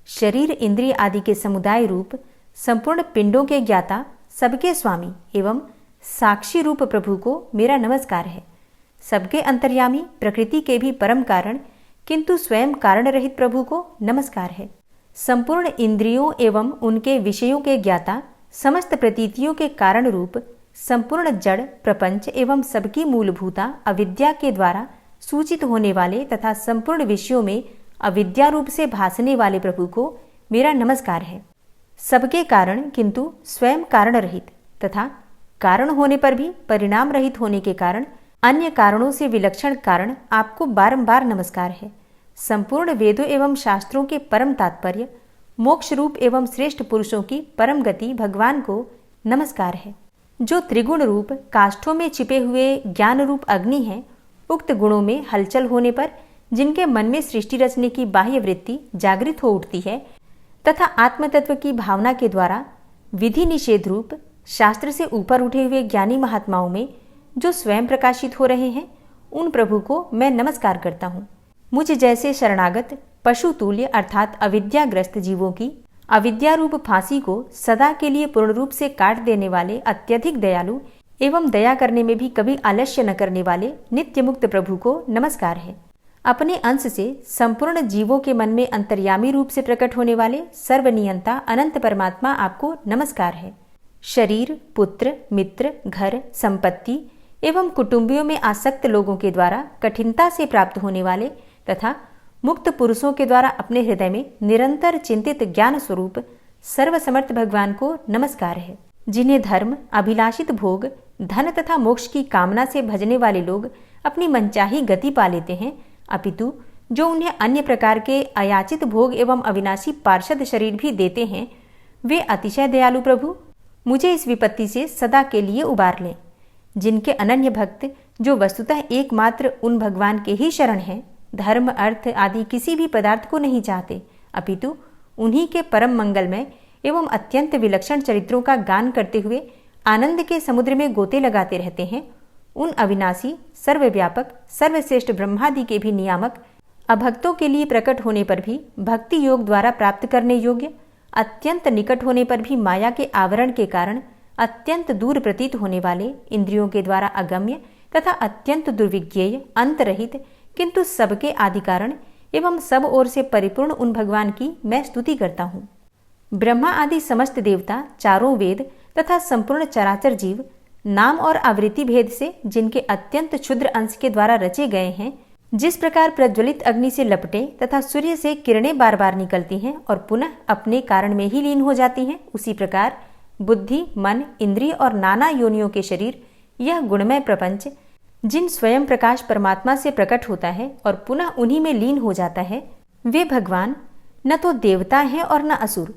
शरीर इंद्रिय आदि के समुदाय रूप संपूर्ण पिंडों के ज्ञाता, सबके स्वामी एवं साक्षी रूप प्रभु को मेरा नमस्कार है। सबके अंतर्यामी, प्रकृति के भी परम कारण किंतु स्वयं कारण रहित प्रभु को नमस्कार है। संपूर्ण इंद्रियों एवं उनके विषयों के ज्ञाता, समस्त प्रतीतियों के कारण रूप संपूर्ण जड़ प्रपंच एवं सबकी मूलभूता अविद्या के द्वारा सूचित होने वाले तथा संपूर्ण विषयों में अविद्या रूप से भासने वाले प्रभु को मेरा नमस्कार है। सबके कारण किंतु स्वयं कारण रहित तथा कारण होने पर भी परिणाम रहित होने के कारण अन्य कारणों से विलक्षण कारण आपको बारंबार नमस्कार है। संपूर्ण वेदों एवं शास्त्रों के परम तात्पर्य, मोक्ष रूप एवं श्रेष्ठ पुरुषों की परम गति भगवान को नमस्कार है। जो त्रिगुण रूप काष्ठों में छिपे हुए ज्ञान रूप अग्नि है, उक्त गुणों में हलचल होने पर जिनके मन में सृष्टि रचने की बाह्य वृत्ति जागृत हो उठती है तथा आत्मतत्व की भावना के द्वारा विधि निषेध रूप शास्त्र से ऊपर उठे हुए ज्ञानी महात्माओं में जो स्वयं प्रकाशित हो रहे हैं, उन प्रभु को मैं नमस्कार करता हूँ। मुझ जैसे शरणागत पशु तुल्य अर्थात अविद्याग्रस्त जीवों की अविद्या रूप फांसी को सदा के लिए पूर्ण रूप से काट देने वाले अत्यधिक दयालु एवं दया करने में भी कभी आलस्य न करने वाले नित्य मुक्त प्रभु को नमस्कार है। अपने अंश से संपूर्ण जीवों के मन में अंतर्यामी रूप से प्रकट होने वाले सर्वनियंता अनंत परमात्मा आपको नमस्कार है। शरीर, पुत्र, मित्र, घर, संपत्ति एवं कुटुंबियों में आसक्त लोगों के द्वारा कठिनता से प्राप्त होने वाले तथा मुक्त पुरुषों के द्वारा अपने हृदय में निरंतर चिंतित ज्ञान स्वरूप सर्वसमर्थ भगवान को नमस्कार है। जिन्हें धर्म, अभिलाषित भोग, धन तथा मोक्ष की कामना से भजने वाले लोग अपनी मनचाही गति पा लेते हैं, अपितु जो उन्हें अन्य प्रकार के अयाचित भोग एवं अविनाशी पार्षद शरीर भी देते हैं, वे अतिशय दयालु प्रभु मुझे इस विपत्ति से सदा के लिए उबार लें। जिनके अनन्य भक्त जो वस्तुतः एकमात्र उन भगवान के ही शरण हैं, धर्म, अर्थ आदि किसी भी पदार्थ को नहीं चाहते, अपितु उन्हीं के परम मंगलमय एवं अत्यंत विलक्षण चरित्रों का गान करते हुए आनंद के समुद्र में गोते लगाते रहते हैं, उन अविनाशी, सर्वव्यापक, सर्वश्रेष्ठ ब्रह्मादि के भी नियामक अभक्तों के लिए प्रकट होने पर भी भक्ति योग द्वारा प्राप्त करने योग्य, अत्यंत निकट होने पर भी माया के आवरण के कारण अत्यंत दूर प्रतीत होने वाले, इंद्रियों के द्वारा अगम्य तथा अत्यंत दुर्विज्ञेय, अंतरहित किंतु सबके आदि कारण एवं सब ओर से परिपूर्ण उन भगवान की मैं स्तुति करता हूँ। ब्रह्मा आदि समस्त देवता, चारों वेद तथा संपूर्ण चराचर जीव नाम और आवृत्ति भेद से जिनके अत्यंत क्षुद्र अंश के द्वारा रचे गए हैं, जिस प्रकार प्रज्वलित अग्नि से लपटे तथा सूर्य से किरणें बार बार निकलती हैं और पुनः अपने कारण में ही लीन हो जाती हैं, उसी प्रकार बुद्धि, मन, इंद्रिय और नाना योनियों के शरीर, यह गुणमय प्रपंच जिन स्वयं प्रकाश परमात्मा से प्रकट होता है और पुनः उन्हीं में लीन हो जाता है, वे भगवान न तो देवता हैं और न असुर,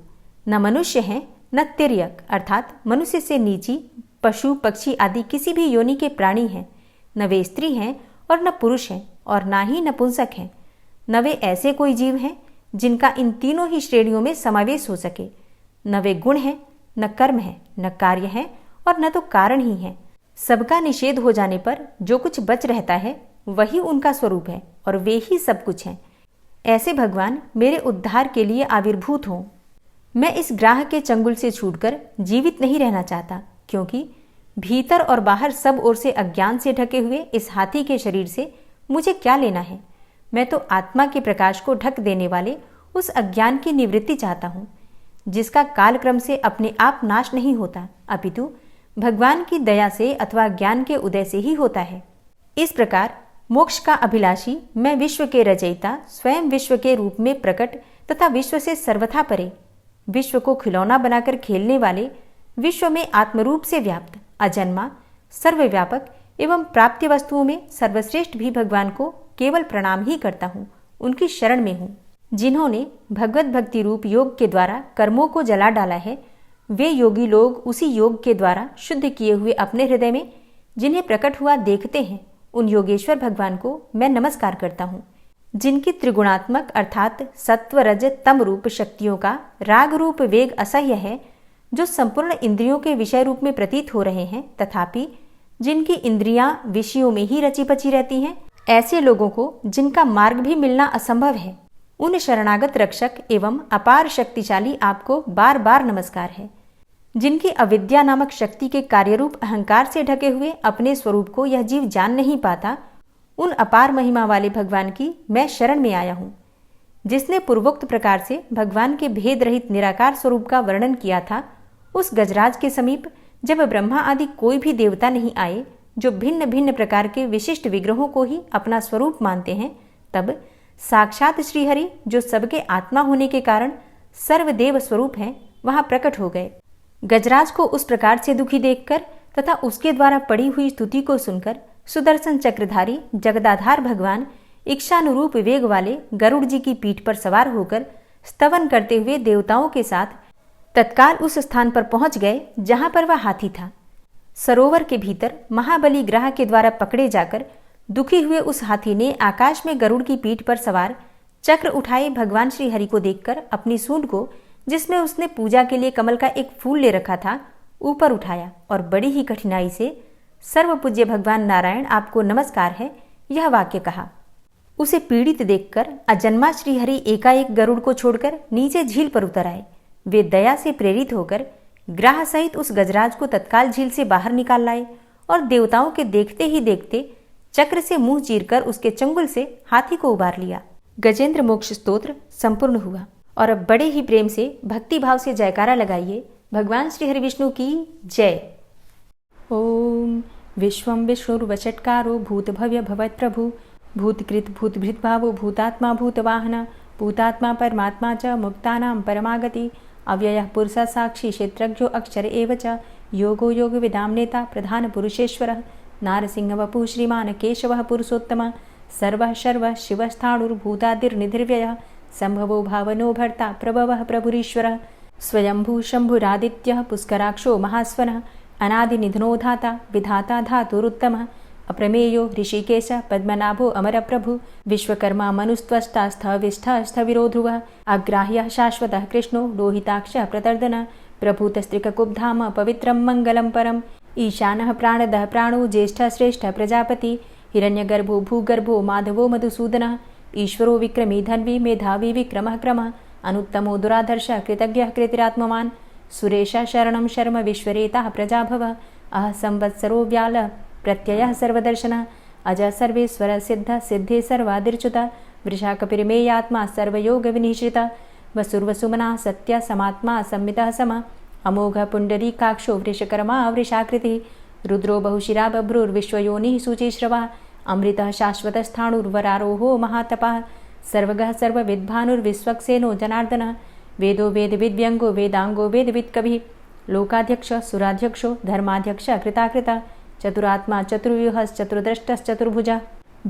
न मनुष्य हैं न तिर्यक अर्थात मनुष्य से नीची, पशु पक्षी आदि किसी भी योनि के प्राणी हैं, न वे स्त्री हैं और न पुरुष हैं और ना ही नपुंसक हैं, न वे ऐसे कोई जीव हैं जिनका इन तीनों ही श्रेणियों में समावेश हो सके, न वे गुण हैं, न कर्म है, न कार्य है और न तो कारण ही है। सबका निषेध हो जाने पर जो कुछ बच रहता है वही उनका स्वरूप है और वे ही सब कुछ हैं। ऐसे भगवान मेरे उद्धार के लिए आविर्भूत हों। मैं इस ग्राह के चंगुल से छूटकर जीवित नहीं रहना चाहता, क्योंकि भीतर और बाहर सब ओर से अज्ञान से ढके हुए इस हाथी के शरीर से मुझे क्या लेना है। मैं तो आत्मा के प्रकाश को ढक देने वाले उस अज्ञान की निवृत्ति चाहता हूँ, जिसका कालक्रम से अपने आप नाश नहीं होता, अपितु भगवान की दया से अथवा ज्ञान के उदय से ही होता है। इस प्रकार मोक्ष का अभिलाषी मैं विश्व के रचयिता, स्वयं विश्व के रूप में प्रकट तथा विश्व से सर्वथा परे, विश्व को खिलौना बनाकर खेलने वाले, विश्व में आत्मरूप से व्याप्त, अजन्मा, सर्वव्यापक एवं प्राप्य वस्तुओं में सर्वश्रेष्ठ भी भगवान को केवल प्रणाम ही करता हूँ, उनकी शरण में हूँ। जिन्होंने भगवत भक्ति रूप योग के द्वारा कर्मों को जला डाला है, वे योगी लोग उसी योग के द्वारा शुद्ध किए हुए अपने हृदय में जिन्हें प्रकट हुआ देखते हैं, उन योगेश्वर भगवान को मैं नमस्कार करता हूँ। जिनकी त्रिगुणात्मक अर्थात सत्व रज तम रूप शक्तियों का राग रूप वेग असह्य है, जो संपूर्ण इंद्रियों के विषय रूप में प्रतीत हो रहे हैं, तथापि जिनकी इंद्रियां विषयों में ही रची पची रहती हैं, ऐसे लोगों को जिनका मार्ग भी मिलना असंभव है, उन शरणागत रक्षक एवं अपार शक्तिशाली आपको बार बार नमस्कार है। जिनकी अविद्या नामक शक्ति के कार्यरूप अहंकार से ढके हुए अपने स्वरूप को यह जीव जान नहीं पाता, उन अपार महिमा वाले भगवान की मैं शरण में आया हूँ। जिसने पूर्वोक्त प्रकार से भगवान के भेद रहित निराकार स्वरूप का वर्णन किया था, उस गजराज के समीप जब ब्रह्मा आदि कोई भी देवता नहीं आए, जो भिन्न भिन्न प्रकार के विशिष्ट विग्रहों को ही अपना स्वरूप मानते हैं, तब साक्षात श्रीहरि, जो सबके आत्मा होने के कारण सर्वदेव स्वरूप हैं, वहां प्रकट हो गए। गजराज को उस प्रकार से दुखी देखकर तथा उसके द्वारा पड़ी हुई स्तुति को सुनकर सुदर्शन चक्रधारी जगदाधार भगवान इच्छानुरूप वेग वाले गरुड़ जी की पीठ पर सवार होकर स्तवन करते हुए देवताओं के साथ तत्काल उस स्थान पर पहुंच गए जहां पर वह हाथी था। सरोवर के भीतर महाबली ग्रह के द्वारा पकड़े जाकर दुखी हुए उस हाथी ने आकाश में गरुड़ की पीठ पर सवार चक्र उठाए भगवान श्री हरि को देखकर अपनी सूंड को, जिसमें उसने पूजा के लिए कमल का एक फूल ले रखा था, ऊपर उठाया और बड़ी ही कठिनाई से सर्वपूज्य भगवान नारायण आपको नमस्कार है, यह वाक्य कहा। उसे पीड़ित देखकर अजन्मा श्रीहरि एकाएक गरुड़ को छोड़कर नीचे झील पर उतर आए। वे दया से प्रेरित होकर ग्राह सहित उस गजराज को तत्काल झील से बाहर निकाल लाए और देवताओं के देखते ही देखते चक्र से मुंह चीरकर उसके चंगुल से हाथी को उबार लिया। गजेंद्र मोक्ष स्तोत्र संपूर्ण हुआ। और अब बड़े ही प्रेम से भक्ति भाव से जयकारा लगाइए भगवान श्री हरि विष्णु की जय। ओम विश्वं विष्णुर्वचटकारो भूत भव्य भवत् प्रभु भूतकृत भूतभृत भावो भूतात्मा भूतवाहन भूतात्मा परमात्मा च मुक्तानां परमागति अव्ययः पुरुषः साक्षी क्षेत्रज्ञो अक्षर एव च योगो योग विदाम नेता प्रधान पुरुषेश्वरः नारसिंह वपु श्रीमान केशवः पुरुषोत्तम सर्वः शर्वः शिवस्थाणुर्भूतादिर्निधिर्व्ययः संभवो भावनो भर्ता प्रभवः प्रभुरीश्वरः स्वयंभू शंभुरादित्यः पुष्कराक्षो महास्वनः अनादिनिधनोधाता विधाता धातुरुत्तमः अप्रमेयो ऋषिकेश पद्मनाभो अमरप्रभु विश्वकर्मा मनुस्त्वष्टा स्थविष्ठः स्थविरो ध्रुवः अग्राह्यः शाश्वतः कृष्णो लोहिताक्षः प्रतर्दनः प्रभूतस्त्रिककुब्धाम पवित्रं मङ्गलं परम् ईशानः प्राणदः प्राणो ज्येष्ठः श्रेष्ठः प्रजापति हिरण्यगर्भो भूगर्भो माधवो मधुसूदनः ईश्वरो विक्रमी धन्वी मेधावी विक्रमः क्रमः अनुत्तमो दुराधर्ष कृतज्ञः कृतिरात्मवान् सुरेश शरणं शर्म विश्वरेता प्रजाभव अह संवत्सरो व्याल प्रत्ययः सर्वदर्शन अज सर्वेश्वर सिद्ध सिद्धे सर्वादिर्च्युत वृषाकपिर्मेयात्मा सर्वयोग विनिश्रित वसुर्वसुमना सत्य समात्मा संमितः सम अमोघ पुण्डरीकाक्षो वृषकर्मा वृषाकृतिः रुद्रो बहुशिरा बभ्रुर्विश्वयोनिः शुचिश्रवा अमृतः शाश्वतस्थाणुर्वरारोहो महातपः सर्वगः सर्वविद्भानुर्विश्वक्सेनो जनार्दनः वेदो वेदविद्व्यङ्गो वेदाङ्गो वेदवित्कविः लोकाध्यक्ष सुराध्यक्षो धर्माध्यक्ष कृताकृत चतुरात्मा चतुर्व्यूहश्चतुर्द्रष्टश्चतुर्भुज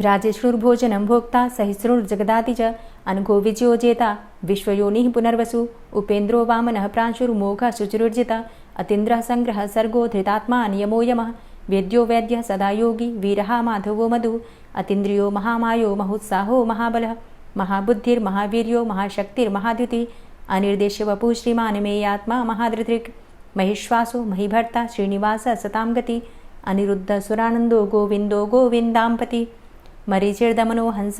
भ्राजिष्णुर्भोजनं भोक्ता सहिष्णुर्जगदाति च अनघो विजयोजेता विश्वयोनिः पुनर्वसु उपेन्द्रो वामनः प्रांशुर्मोघः शुचिरुर्जिता अतीन्द्रः संग्रहः सर्गो धृतात्मा नियमो यमः वेद्यो वैद्यः सदा योगी वीरः माधवो मधु अतीन्द्रियो महामायो महोत्साहो महाबलः महाबुद्धिर्महावीर्यो महाशक्तिर्महाद्युतिः अनिर्देश्य वपुः श्रीमान् मेयात्मा महाधृतृक् महिश्वासो महीभर्ता श्रीनिवास सतां गति अनिरुद्ध सुरानन्दो गोविन्दो गोविन्दाम्पति मरीचिर्दमनो हंस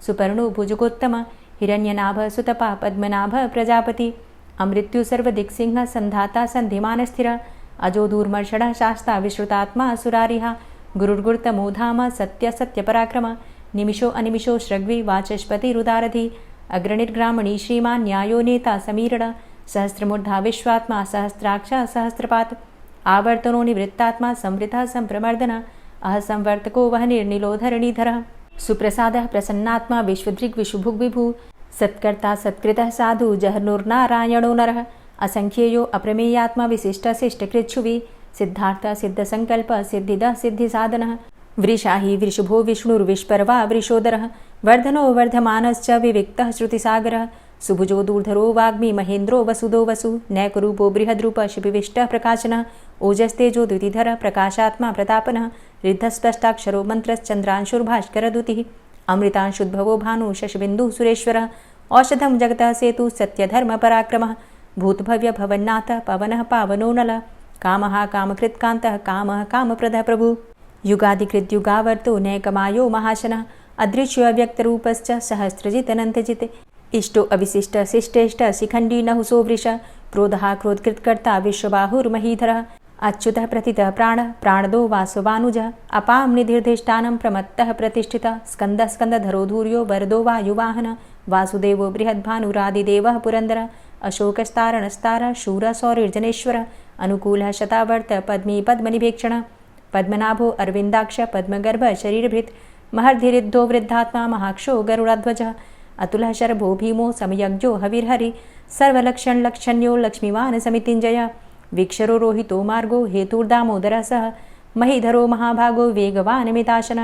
सुपर्णो भुजगोत्तम हिरण्यनाभ सुतपा पद्मनाभ प्रजापति अमृत्यु सर्वदिक्सिंह संधाता संधिमानस्थिर अजो दूर्मर्षण शास्ता विश्रुतात्मा सुरारिहा गुरुर्गुर्तमो धाम सत्य सत्यपराक्रम निमिषो अनिमिषो श्रग्वी वाचस्पतिरुदारधि अग्रणिर्ग्रामणी श्रीमान् न्यायो नेता समीरण सहस्रमूर्धा विश्वात्मा सहस्राक्ष सहस्रपात् आवर्तनो निवृत्तात्मा संवृतः संप्रमर्दन अह संवर्तको वह निर्निलोधरणीधरः सुप्रसादः प्रसन्नात्मा विश्वभृग्विशुभुग्विभु सत्कर्ता सत्कृतः साधु जहर्नुर्नारायणो नरः असंख्येयो अप्रमेयात्मा विशिष्टशिष्टकृच्छुवि सिद्धार्थ सिद्धसंकल्प सिद्धिदः सिद्धिसाधनः वृषाहि वृषभो विष्णुर्विष्पर्वा वृषोदरः वर्धनो वर्धमानश्च विविक्तः श्रुतिसागरः सुभुजो दूर्धरो वाग्मी महेन्द्रो वसुदो वसु नैकरूपो बृहद्रूप शिपिविष्टः प्रकाशनः ओजस्तेजो द्युतिधर प्रकाशात्मा प्रतापनः रिद्धस्पष्टाक्षरो मन्त्रश्चन्द्रांशुर्भास्करदुतिः अमृतांशुद्भवो भानु शशबिन्दुः सुरेश्वरः औषधं जगतः सेतु सत्यधर्मपराक्रमः भूतभव्य भवन्नाथ पवनः पावनो नलः कामः कामकृत्कान्तः कामः कामप्रदः प्रभु युगादिकृद्युगावर्तो नैकमायो महाशनः अदृश्योऽव्यक्तरूपश्च सहस्रजितनन्तजित् इष्टो अविशिष्ट शिष्टेष्ट शिखण्डी नहुसो वृष क्रोधः क्रोधकृत्कर्ता विश्वबाहुर्महीधरः अच्युतः प्रतितः प्राणदो वासवानुजः अपां निधिर्धिष्ठानं प्रमत्तः प्रतिष्ठितः स्कन्दः स्कन्दधरो धूर्यो वरदो वायुवाहनः वासुदेवो बृहद्भानुरादिदेवः पुरन्दरः अशोकस्तारणस्तारः शूरः सौरिर्जनेश्वरः अनुकूलः शतावर्त पद्मी पद्मनिभेक्षणः पद्मनाभो अरविन्दाक्ष पद्मगर्भ शरीरभृत् महर्धिरिद्धो वृद्धात्मा महाक्षो गरुडाध्वजः अतुलः शरभो भीमो समयज्ञो हविर्हरि सर्वलक्षणलक्षण्यो लक्ष्मीवान् समितिञ्जय वीक्षरो रोहितो मार्गो हेतुर्दामोदरः सह महीधरो महाभागो वेगवान् मिताशन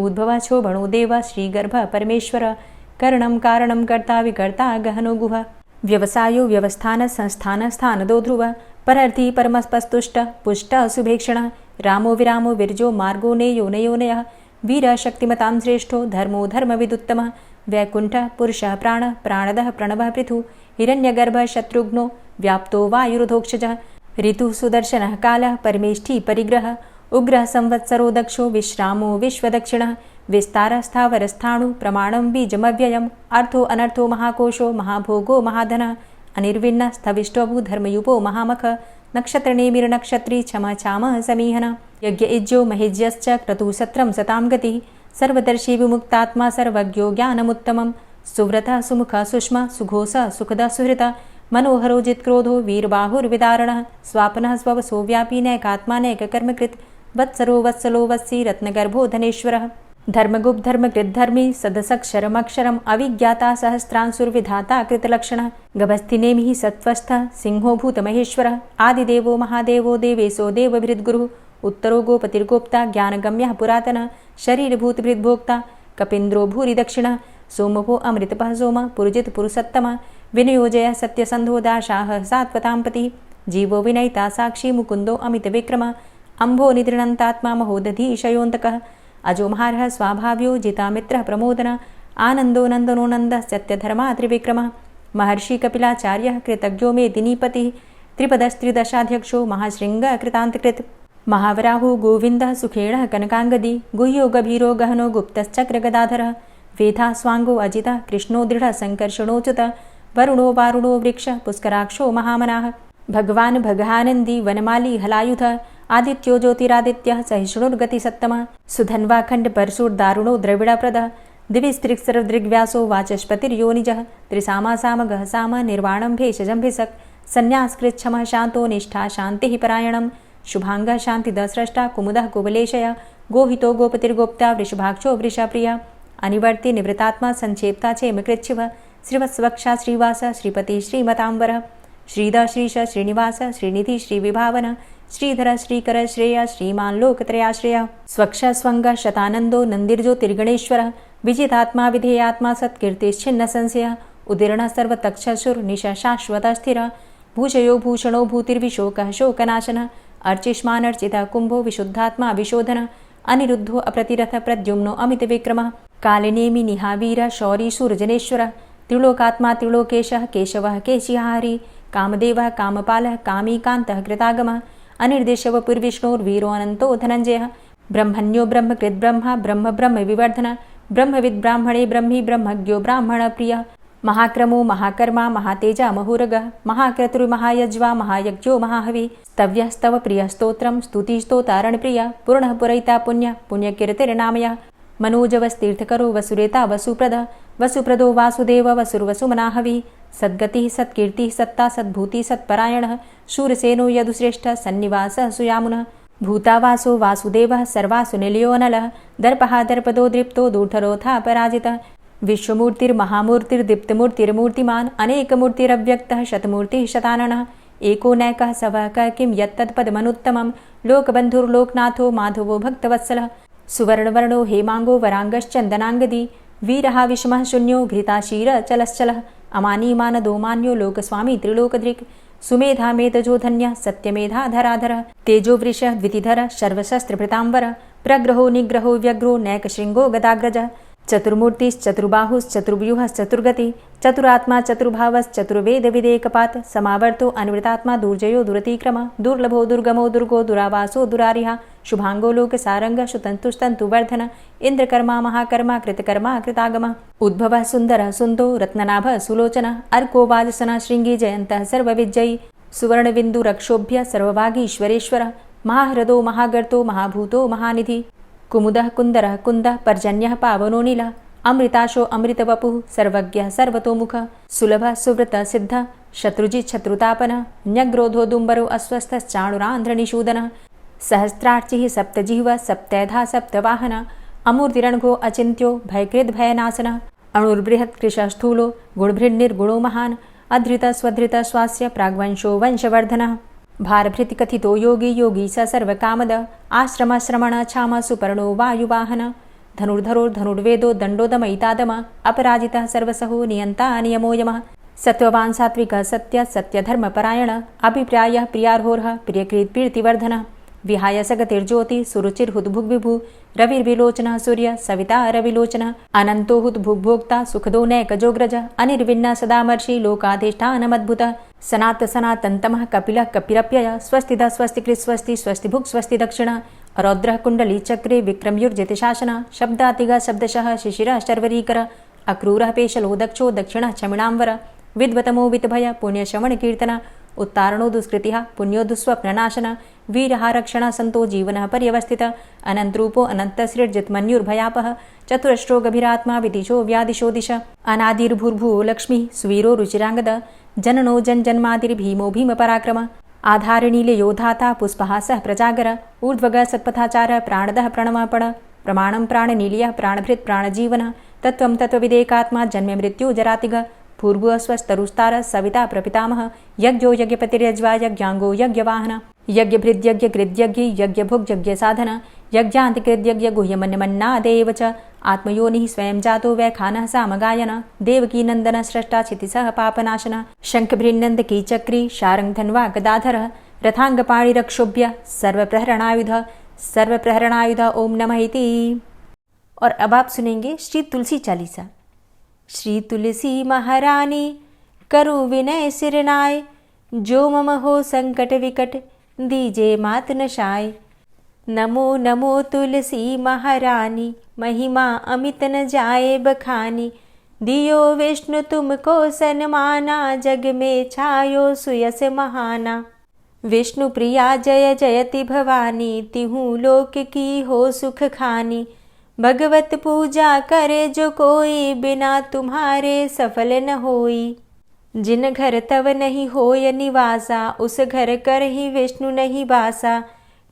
उद्भवः शोभणो देव श्रीगर्भ परमेश्वर करणं कारणं कर्ता विकर्ता गहनो गुह व्यवसायो व्यवस्थान संस्थान स्थानदो ध्रुव परर्थी परमस्पस्तुष्ट पुष्ट शुभेक्षण रामो विरामो विरजो मार्गो नेयो नयोनयः वीर शक्तिमतां श्रेष्ठो धर्मो धर्मविदुत्तमः वैकुण्ठः पुरुषः प्राणदः प्रणवः पृथु हिरण्यगर्भः शत्रुघ्नो व्याप्तो वायुरुधोक्षजः ऋतुः सुदर्शनः कालः परमेष्ठी परिग्रह उग्रः संवत्सरो दक्षो विश्रामो विश्वदक्षिणः विस्तारः स्थावरस्थाणु प्रमाणं बीजमव्ययम् अर्थो अनर्थो महाकोशो महाभोगो महाधनः अनिर्विण्णः स्थविष्टोऽभू धर्मयुपो महामख नक्षत्रनेमिर्नक्षत्री क्षम छामः समीहन यज्ञ इज्जो महेज्यश्च क्रतुसत्रं सतां गतिः सर्वदर्शी विमुक्तात्मा सर्वज्ञो ज्ञानमुत्तमं सुव्रतः सुमुखः सुष्मा सुघोषः सुखदः सुहृतः मनोहरो जित्क्रोधो वीरबाहुर्विदारणः स्वापनः स्ववसो व्यापी नैकात्मा नैककर्मकृत् वत्सरो वत्सलो वत्सी रत्नगर्भो धनेश्वरः धर्मगुप्त धर्मकृद्धर्मी सदसक्षरमक्षरम् अविज्ञाता सहस्रांशुर्विधाता कृतलक्षणः गभस्तिनेमिः सत्त्वस्थः सिंहो भूतमहेश्वरः आदिदेवो महादेवो देवेशो देवभृद्गुरुः उत्तरो गोपतिर्गोप्ता ज्ञानगम्यः पुरातनः शरीरभूतभृद्भोक्ता कपीन्द्रो भूरि दक्षिणः सोमभो अमृतपः सोम पुरुजित पुरुषोत्तमः विनयोजय सत्यसन्धो दाशाः सात्वताम्पतिः जीवो विनयिता साक्षी मुकुन्दो अमितविक्रमः अम्भो निद्रणन्तात्मा महोदधीशयोऽन्तकः अजो महारः स्वाभाव्यो जितामित्रः प्रमोदन आनन्दो नन्दनो नन्दः सत्यधर्मा त्रिविक्रमः महर्षि कपिलाचार्यः कृतज्ञो मेदिनीपतिः त्रिपदस्त्रिदशाध्यक्षो महाशृङ्गः कृतान्तकृत् महावराहो गोविन्दः सुखेणः कनकाङ्गदी गुह्यो गभीरो गहनो गुप्तश्चक्रगदाधरः वेधा स्वांगो अजिता कृष्णो दृढ़ संकर्षणोच्युत वरुणो वारुणो वृक्ष पुष्कराक्षो महामनाः भगवान् भगानंदी वनमाली हलायुध आदित्यो ज्योतिरादित्यः सहिष्णुर्गति सत्तमः सुधन्वा खंड परशुर्दारुणो द्रविड़प्रद दिविस्त्रिक्सर्वदृग्व्यासो वाचस्पतिर्योनिजः त्रिसामासामगः साम निर्वाणं भेषजं संन्यासकृच्छमः शांतो निष्ठा शांतिः परायणं शुभांगः शांतिदस्रष्टा कुमुदः कुबलेशय गोहितो गोपतिर्गोप्ता वृषभाक्षो वृषप्रिय अनिवर्ति निवृतात्मा संक्षेप्ता चेमकृच्छिव श्रीवत्स्वक्षा श्रीवास श्रीपति श्रीमतांबर श्रीद श्रीश श्रीनिवास श्रीनिधि श्रीविभावन श्रीधर श्रीकर श्रेय श्रीमान लोकत्रयाश्रय स्वक्ष स्वंग शतानंदो नंदिर्ज्योतिर्गणेश्वर विजितात्मा विधेयात्मा सत्कीर्तिश्छिन्न संशय उदीर्ण सर्वतक्षसुर निश शाश्वत स्थिर भूषयो भूषणो भूतिर्विशोकः शोकनाशन अर्चिष्मान अर्चित कुंभो विशुद्धात्मा विशोधन अनिरुद्धो अप्रतिरथ प्रद्युम्नो अमित विक्रमः कालिनेमि निहावीर शौरी सूर्जनेश्वर त्रिलोकात्मा त्रिलोकेशः केशवः केशिहारी कामदेवः कामपालः कामीकान्तः कृतागमः अनिर्देशव पुर्विष्णोर्वीरो अनंतो धनंजयः ब्रह्मण्यो ब्रह्मकृत् ब्रह्मा ब्रह्म ब्रह्म विवर्धन ब्रह्मविद् ब्राह्मणे ब्रह्मी ब्रह्मज्ञो ब्राह्मण प्रियः महाक्रमो महाकर्मा महातेजा महुरगः महाक्रतुर्महायज्वा महायज्ञो महाहवि स्तव्यः स्तव प्रियः स्तोत्रं स्तुतिस्तोतारण प्रियः पूर्णः पुरैता पुण्य पुण्यकीर्तिर्नामयः मनोजवस्तीर्थकरो वसुरेता वसुप्रद वसुप्रदो वासुदेव वसुर्वसुमनाहवि सद्गतिः सत्कीर्तिः सत्ता सद्भूति सत्परायणः शूरसेनो यदुश्रेष्ठः सन्निवासः सुयामुनः भूतावासो वासुदेवः सर्वासु निलयोनलः दर्पः दर्पदो दृप्तो दूढरोथा पराजितः विश्वमूर्तिर्महामूर्तिर्दीप्तमूर्तिर्मूर्तिमान् अनेकमूर्तिरव्यक्तः शतमूर्तिः शताननः एको नैकः सवकः किं यत्तत्पदमनुत्तमं लोकबन्धुर्लोकनाथो माधवो भक्तवत्सलः सुवर्णवर्णो हेमांगो वरांगश्चन्दनांगदी वीरः विषमः शून्यो घृताशीर चलश्चलः अमानीमानदो मान्यो लोकस्वामी त्रिलोकदृक् सुमेधा मेधजो धन्यः सत्यमेधा धराधरः तेजो वृषः द्वितिधरः सर्वशस्त्रभृतांबर प्रग्रहो निग्रहो व्यग्रो नैकशृङ्गो गदाग्रजः चतुर्मूर्तिश्चतुर्बाहुश्चतुर्व्यूहश्चतुर्गति चतुरात्मा चतुर्भावश्चतुर्वेदविदेकपात् समावर्तो अनिवृतात्मा दुर्जयो दुरतिक्रम दुर्लभो दुर्गमो दुर्गो दुरावासो दुरारिः शुभांगो लोकसारंग शुतन्तुस्तन्तुवर्धन इंद्रकर्मा महाकर्मा कृतकर्मा कृतागम उद्भवः सुन्दरः सुन्दो रत्ननाभः सुलोचनः अर्को वाजसनः शृङ्गी जयन्तः सर्वविजयी सुवर्णबिन्दुरक्षोभ्य सर्वभागीश्वरेश्वरः महाह्रदो महागर्तो महाभूतो महानिधि कुमुदः कुन्दरः कुन्दः पर्जन्यः पावनो नीलः अमृताशो अमृतवपुः सर्वज्ञः सर्वतोमुखः सुलभः सुव्रतः सिद्धः शत्रुजित् शत्रुतापनः न्यग्रोधोदुम्बरो अस्वस्थश्चाणुरान्ध्रनिषूदनः सहस्रार्चिः सप्तजिह्वः सप्तैधा सप्तवाहनः अमूर्तिरणघो अचिन्त्यो भयकृद्भयनाशनः अणुर्बृहत्कृशः स्थूलो गुणभृन्निर्गुणो महान् अधृतः स्वधृतः स्वास्य प्राग्वंशो वंशवर्धनः भारभृतिकथितो योगी योगी स सर्वकामद आश्रमश्रमण क्षाम सुपर्णो वायुवाहन धनुर्धरोर्धनुर्वेदो दण्डोदमयितादम अपराजितः सर्वसहो नियन्ता नियमो यमः सत्त्ववान् सात्विकः सत्य सत्यधर्मपरायण अभिप्रायः प्रियार्होर्ह प्रियकृत्प्रीतिवर्धनः विहाय सगतिर्ज्योति सुरुचिर्हुद्भुग्विभु रविर्विलोचनः सूर्य सविता रविलोचनः अनन्तो हुद्भुग्भोक्ता सुखदो नैकजोग्रज अनिर्विण्ण सदामर्षि लोकाधिष्ठानमद्भुतः सनात सनातन्तमः कपिलः कपिरप्यय स्वस्तिदा स्वस्तिकृत् स्वस्ति स्वस्तिभुक् स्वस्ति दक्षिणः रौद्रः कुण्डली चक्रे विक्रमयुर्जितशासनः शब्दातिगः शब्दशः शिशिरः शर्वरीकर अक्रूरः पेशलो दक्षो दक्षिणः क्षमिणाम्बर विद्वतमो वितभय पुण्यश्रवणकीर्तन उत्तारणो दुष्कृतिः पुण्यो दुःस्वप्ननाशन वीरः रक्षण सन्तो जीवनः पर्यवस्थितः अनन्तरूपो अनन्तसृर्जितमन्युर्भयापः चतुरष्ट्रो गभीरात्मा विदिशो व्यादिशो दिश अनादिर्भूर्भुवो लक्ष्मीः सुवीरो रुचिराङ्गद जननो जन्मादिर्भीमो भीमपराक्रम आधारनीलयोधाता पुष्पहासः प्रजागर ऊर्ध्वगः सत्पथाचारः प्राणदः प्रणमापण प्रमाणं प्राणनीलयः प्राणभृत् प्राणजीवनः तत्त्वं तत्त्वविदेकात्मा जन्म मृत्यु जरातिग पूर्वस्वस्तरुस्तार सविता प्रपितामह यज्ञो यज्ञपतिर्यज्वा यज्ञांगो यज्ञवाहन यज्ञभृद्यज्ञकृद्यज्ञ यज्ञभुग्यज्ञसाधन यज्ञान्तिकृद्यज्ञ गुह्यमन्यमन्नादेव च आत्मयोनिः स्वयं जातो वैखानः सामगायन देवकीनन्दन स्रष्टा क्षितिसः पापनाशन शङ्खभृन्नन्दकी चक्री शारङ्गधन्वा गदाधरः रथाङ्गपाणिरक्षोभ्य सर्वप्रहरणायुध ओम नमः इति। और अब आप सुनेंगे श्री तुलसी चालीसा। श्री तुलसी महारानी करु विनय सिरनाय, जो मम हो संकट विकट दीजे मात नशाय। नमो नमो तुलसी महारानी, महिमा अमित न जाए बखानी। दियो विष्णु तुमको सन्माना, जग में छायो सुयस महाना। विष्णु प्रिया जय जयति भवानी, तिहु लोक की हो सुख खानी। भगवत पूजा करे जो कोई, बिना तुम्हारे सफल न होई। जिन घर तव नहीं होय निवासा, उस घर कर ही विष्णु नहीं बासा।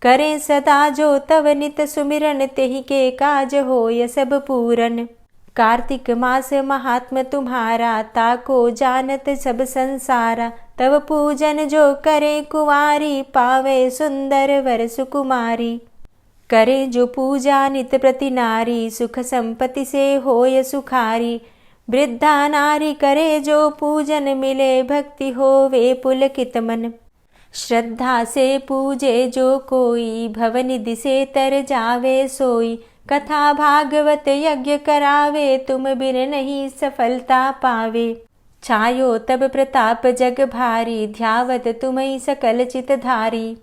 करे सदा जो तव नित सुमिरन, तेहि के काज होय सब पूरन। कार्तिक मास महात्म तुम्हारा, ताको जानत सब संसारा। तव पूजन जो करे कुंवारी, पावे सुंदर वर सुकुमारी। करे जो पूजा नित प्रति नारी, सुख संपत्ति से होय सुखारी। वृद्धा नारी करे जो पूजन, मिले भक्ति होवे पुलकित मन। श्रद्धा से पूजे जो कोई, भवनिधि से तर जावे सोई। कथा भागवत यज्ञ करावे, तुम बिन नहीं सफलता पावे। छायो तब प्रताप जग भारी, ध्यावत तुम्हीं सकल चित धारी।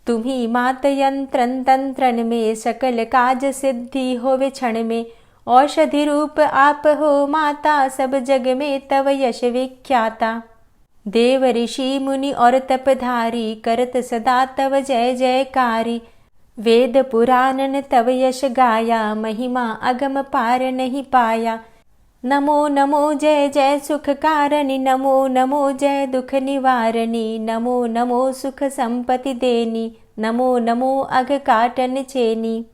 तुम्ही मात यंत्रन तंत्रन में, सकल काज सिद्धि होवे क्षण में। औषधि रूप आप हो माता, सब जग में तव यश विख्याता। देव ऋषि मुनि और तपधारी, करत सदा तव जय जयकारी। वेद पुराणन तव यश गाया, महिमा अगम पार नहीं पाया। नमो नमो जय जय सुख कारणी, नमो नमो जय दुख निवारणी। नमो नमो सुख संपत्ति देनी, नमो नमो अघ काटन चेनी।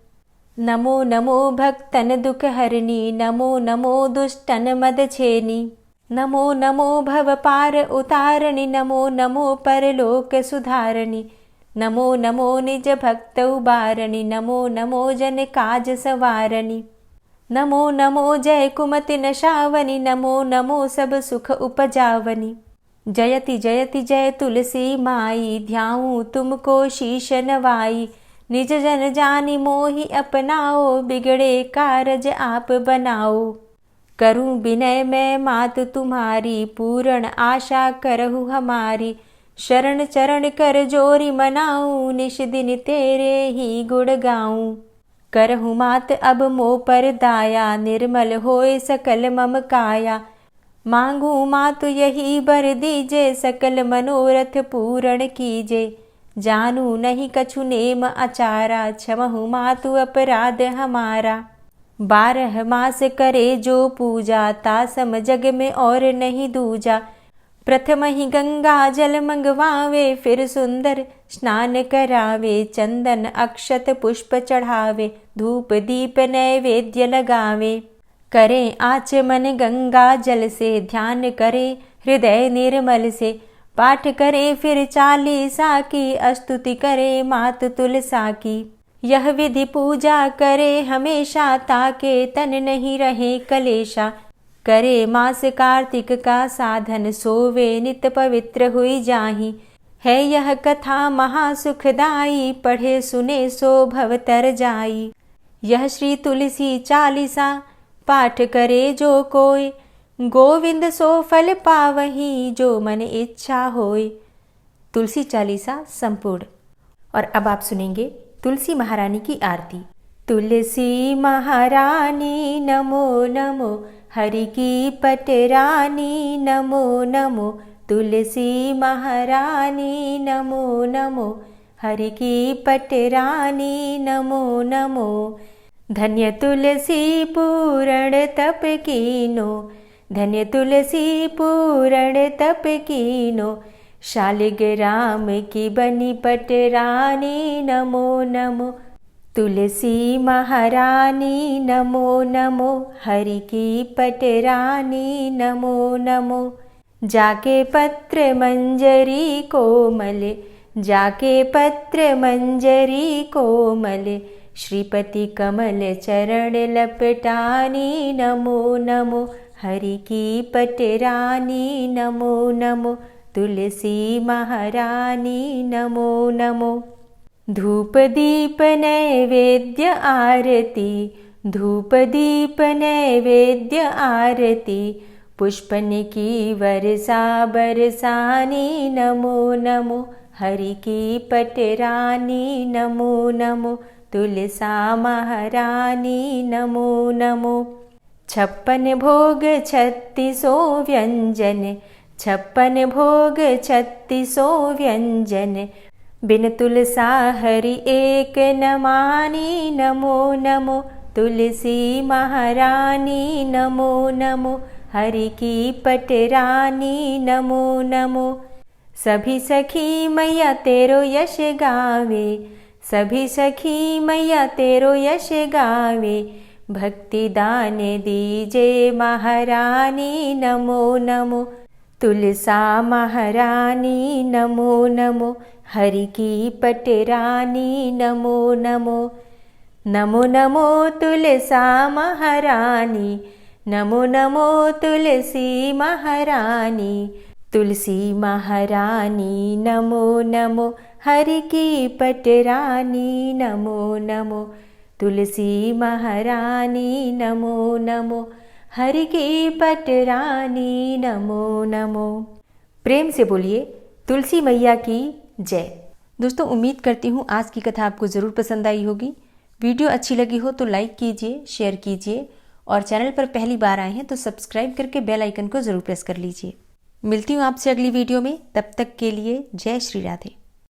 नमो नमो भक्तन दुख हरणी, नमो नमो दुष्टन मद छेनी। नमो नमो भव पार उतारणी, नमो नमो परलोक सुधारणी। नमो नमो निज भक्त उबारणी, नमो नमो जन काज सवारणी। नमो नमो जय कुमति नशावनी, नमो नमो सब सुख उपजावनी। जयति जयति जय तुलसी माई, ध्याऊं तुमको शीश नवाई। निज जन जानि मोहि अपनाओ, बिगड़े कारज आप बनाओ। करूं विनय मैं मात तुम्हारी, पूर्ण आशा करहु हमारी। शरण चरण कर जोरी मनाऊं, निश दिन तेरे ही गुण गाऊं। करहु मात अब मोह पर दाया, निर्मल होए सकल मम काया। मांगू मातु यही बर दीजे, सकल मनोरथ पूर्ण कीजे। जानू नहीं कछु नेम आचारा, क्षमहु मातु अपराध हमारा। 12 मास करे जो पूजा, तासम जग में और नहीं दूजा। प्रथम ही गंगा जल मंगवावे, फिर सुंदर स्नान करावे। चंदन अक्षत पुष्प चढ़ावे, धूप दीप नैवेद्य लगावे। करे आचमन गंगा जल से, ध्यान करे हृदय निर्मल से। पाठ करे फिर चालीसा की, स्तुति करे मात तुलसा की। यह विधि पूजा करे हमेशा, ताके तन नहीं रहे कलेशा। करे मास कार्तिक का साधन, सोवे नित पवित्र हुई जाहि। है यह कथा महासुखदाई, पढ़े सुने सो भव तर जाई। यह श्री तुलसी चालीसा, पाठ करे जो कोय। गोविंद सो फल पावही, जो मन इच्छा होय। तुलसी चालीसा संपूर्ण। और अब आप सुनेंगे तुलसी महारानी की आरती। तुलसी महारानी नमो नमो, हरि की पटरानी नमो नमो। तुलसी महारानी नमो नमो, हरि की पटरानी नमो नमो। धन्य तुलसी पूर्ण तप कीनो, धन्य तुलसी पूर्ण तप कीनो। शालिग्राम की बनी पटरानी नमो नमो। तुलसी महारानी नमो नमो, हरि की पटरानी नमो नमो। जाके पत्र मंजरी कोमल, जाके पत्र मंजरी कोमल। श्रीपति कमल चरण लपटानी नमो नमो, हरि की पटरानी नमो नमो। तुलसी महारानी नमो नमो। धूप दीप नैवेद्य आरती, धूप दीप नैवेद्य आरती। पुष्पन की वर्षा बरसानी नमो नमो, हरि की पटरानी नमो नमो, तुलसा महारानी नमो नमो। 56 भोग 36 व्यंजन, 56 भोग 36 व्यंजन, बिन तुलसा हरि एक न मानी नमो नमो, तुलसी महारानी नमो नमो, हरि की पटरानी नमो नमो। सभी सखी मैया तेरो यश गावे, सभी सखी मैया तेरो यश गावे, भक्ति दान दीजे महारानी नमो नमो, तुलसा महारानी नमो नमो, हरि की पटरानी नमो नमो। नमो नमो तुलसा महारानी, नमो नमो तुलसी महारानी, तुलसी महारानी नमो नमो, हरि की पटरानी नमो नमो, तुलसी महारानी नमो नमो, हरि की पटरानी नमो नमो। प्रेम से बोलिए तुलसी मैया की जय। दोस्तों, उम्मीद करती हूँ आज की कथा आपको ज़रूर पसंद आई होगी। वीडियो अच्छी लगी हो तो लाइक कीजिए, शेयर कीजिए और चैनल पर पहली बार आए हैं तो सब्सक्राइब करके बेल आइकन को ज़रूर प्रेस कर लीजिए। मिलती हूँ आपसे अगली वीडियो में, तब तक के लिए जय श्री राधे।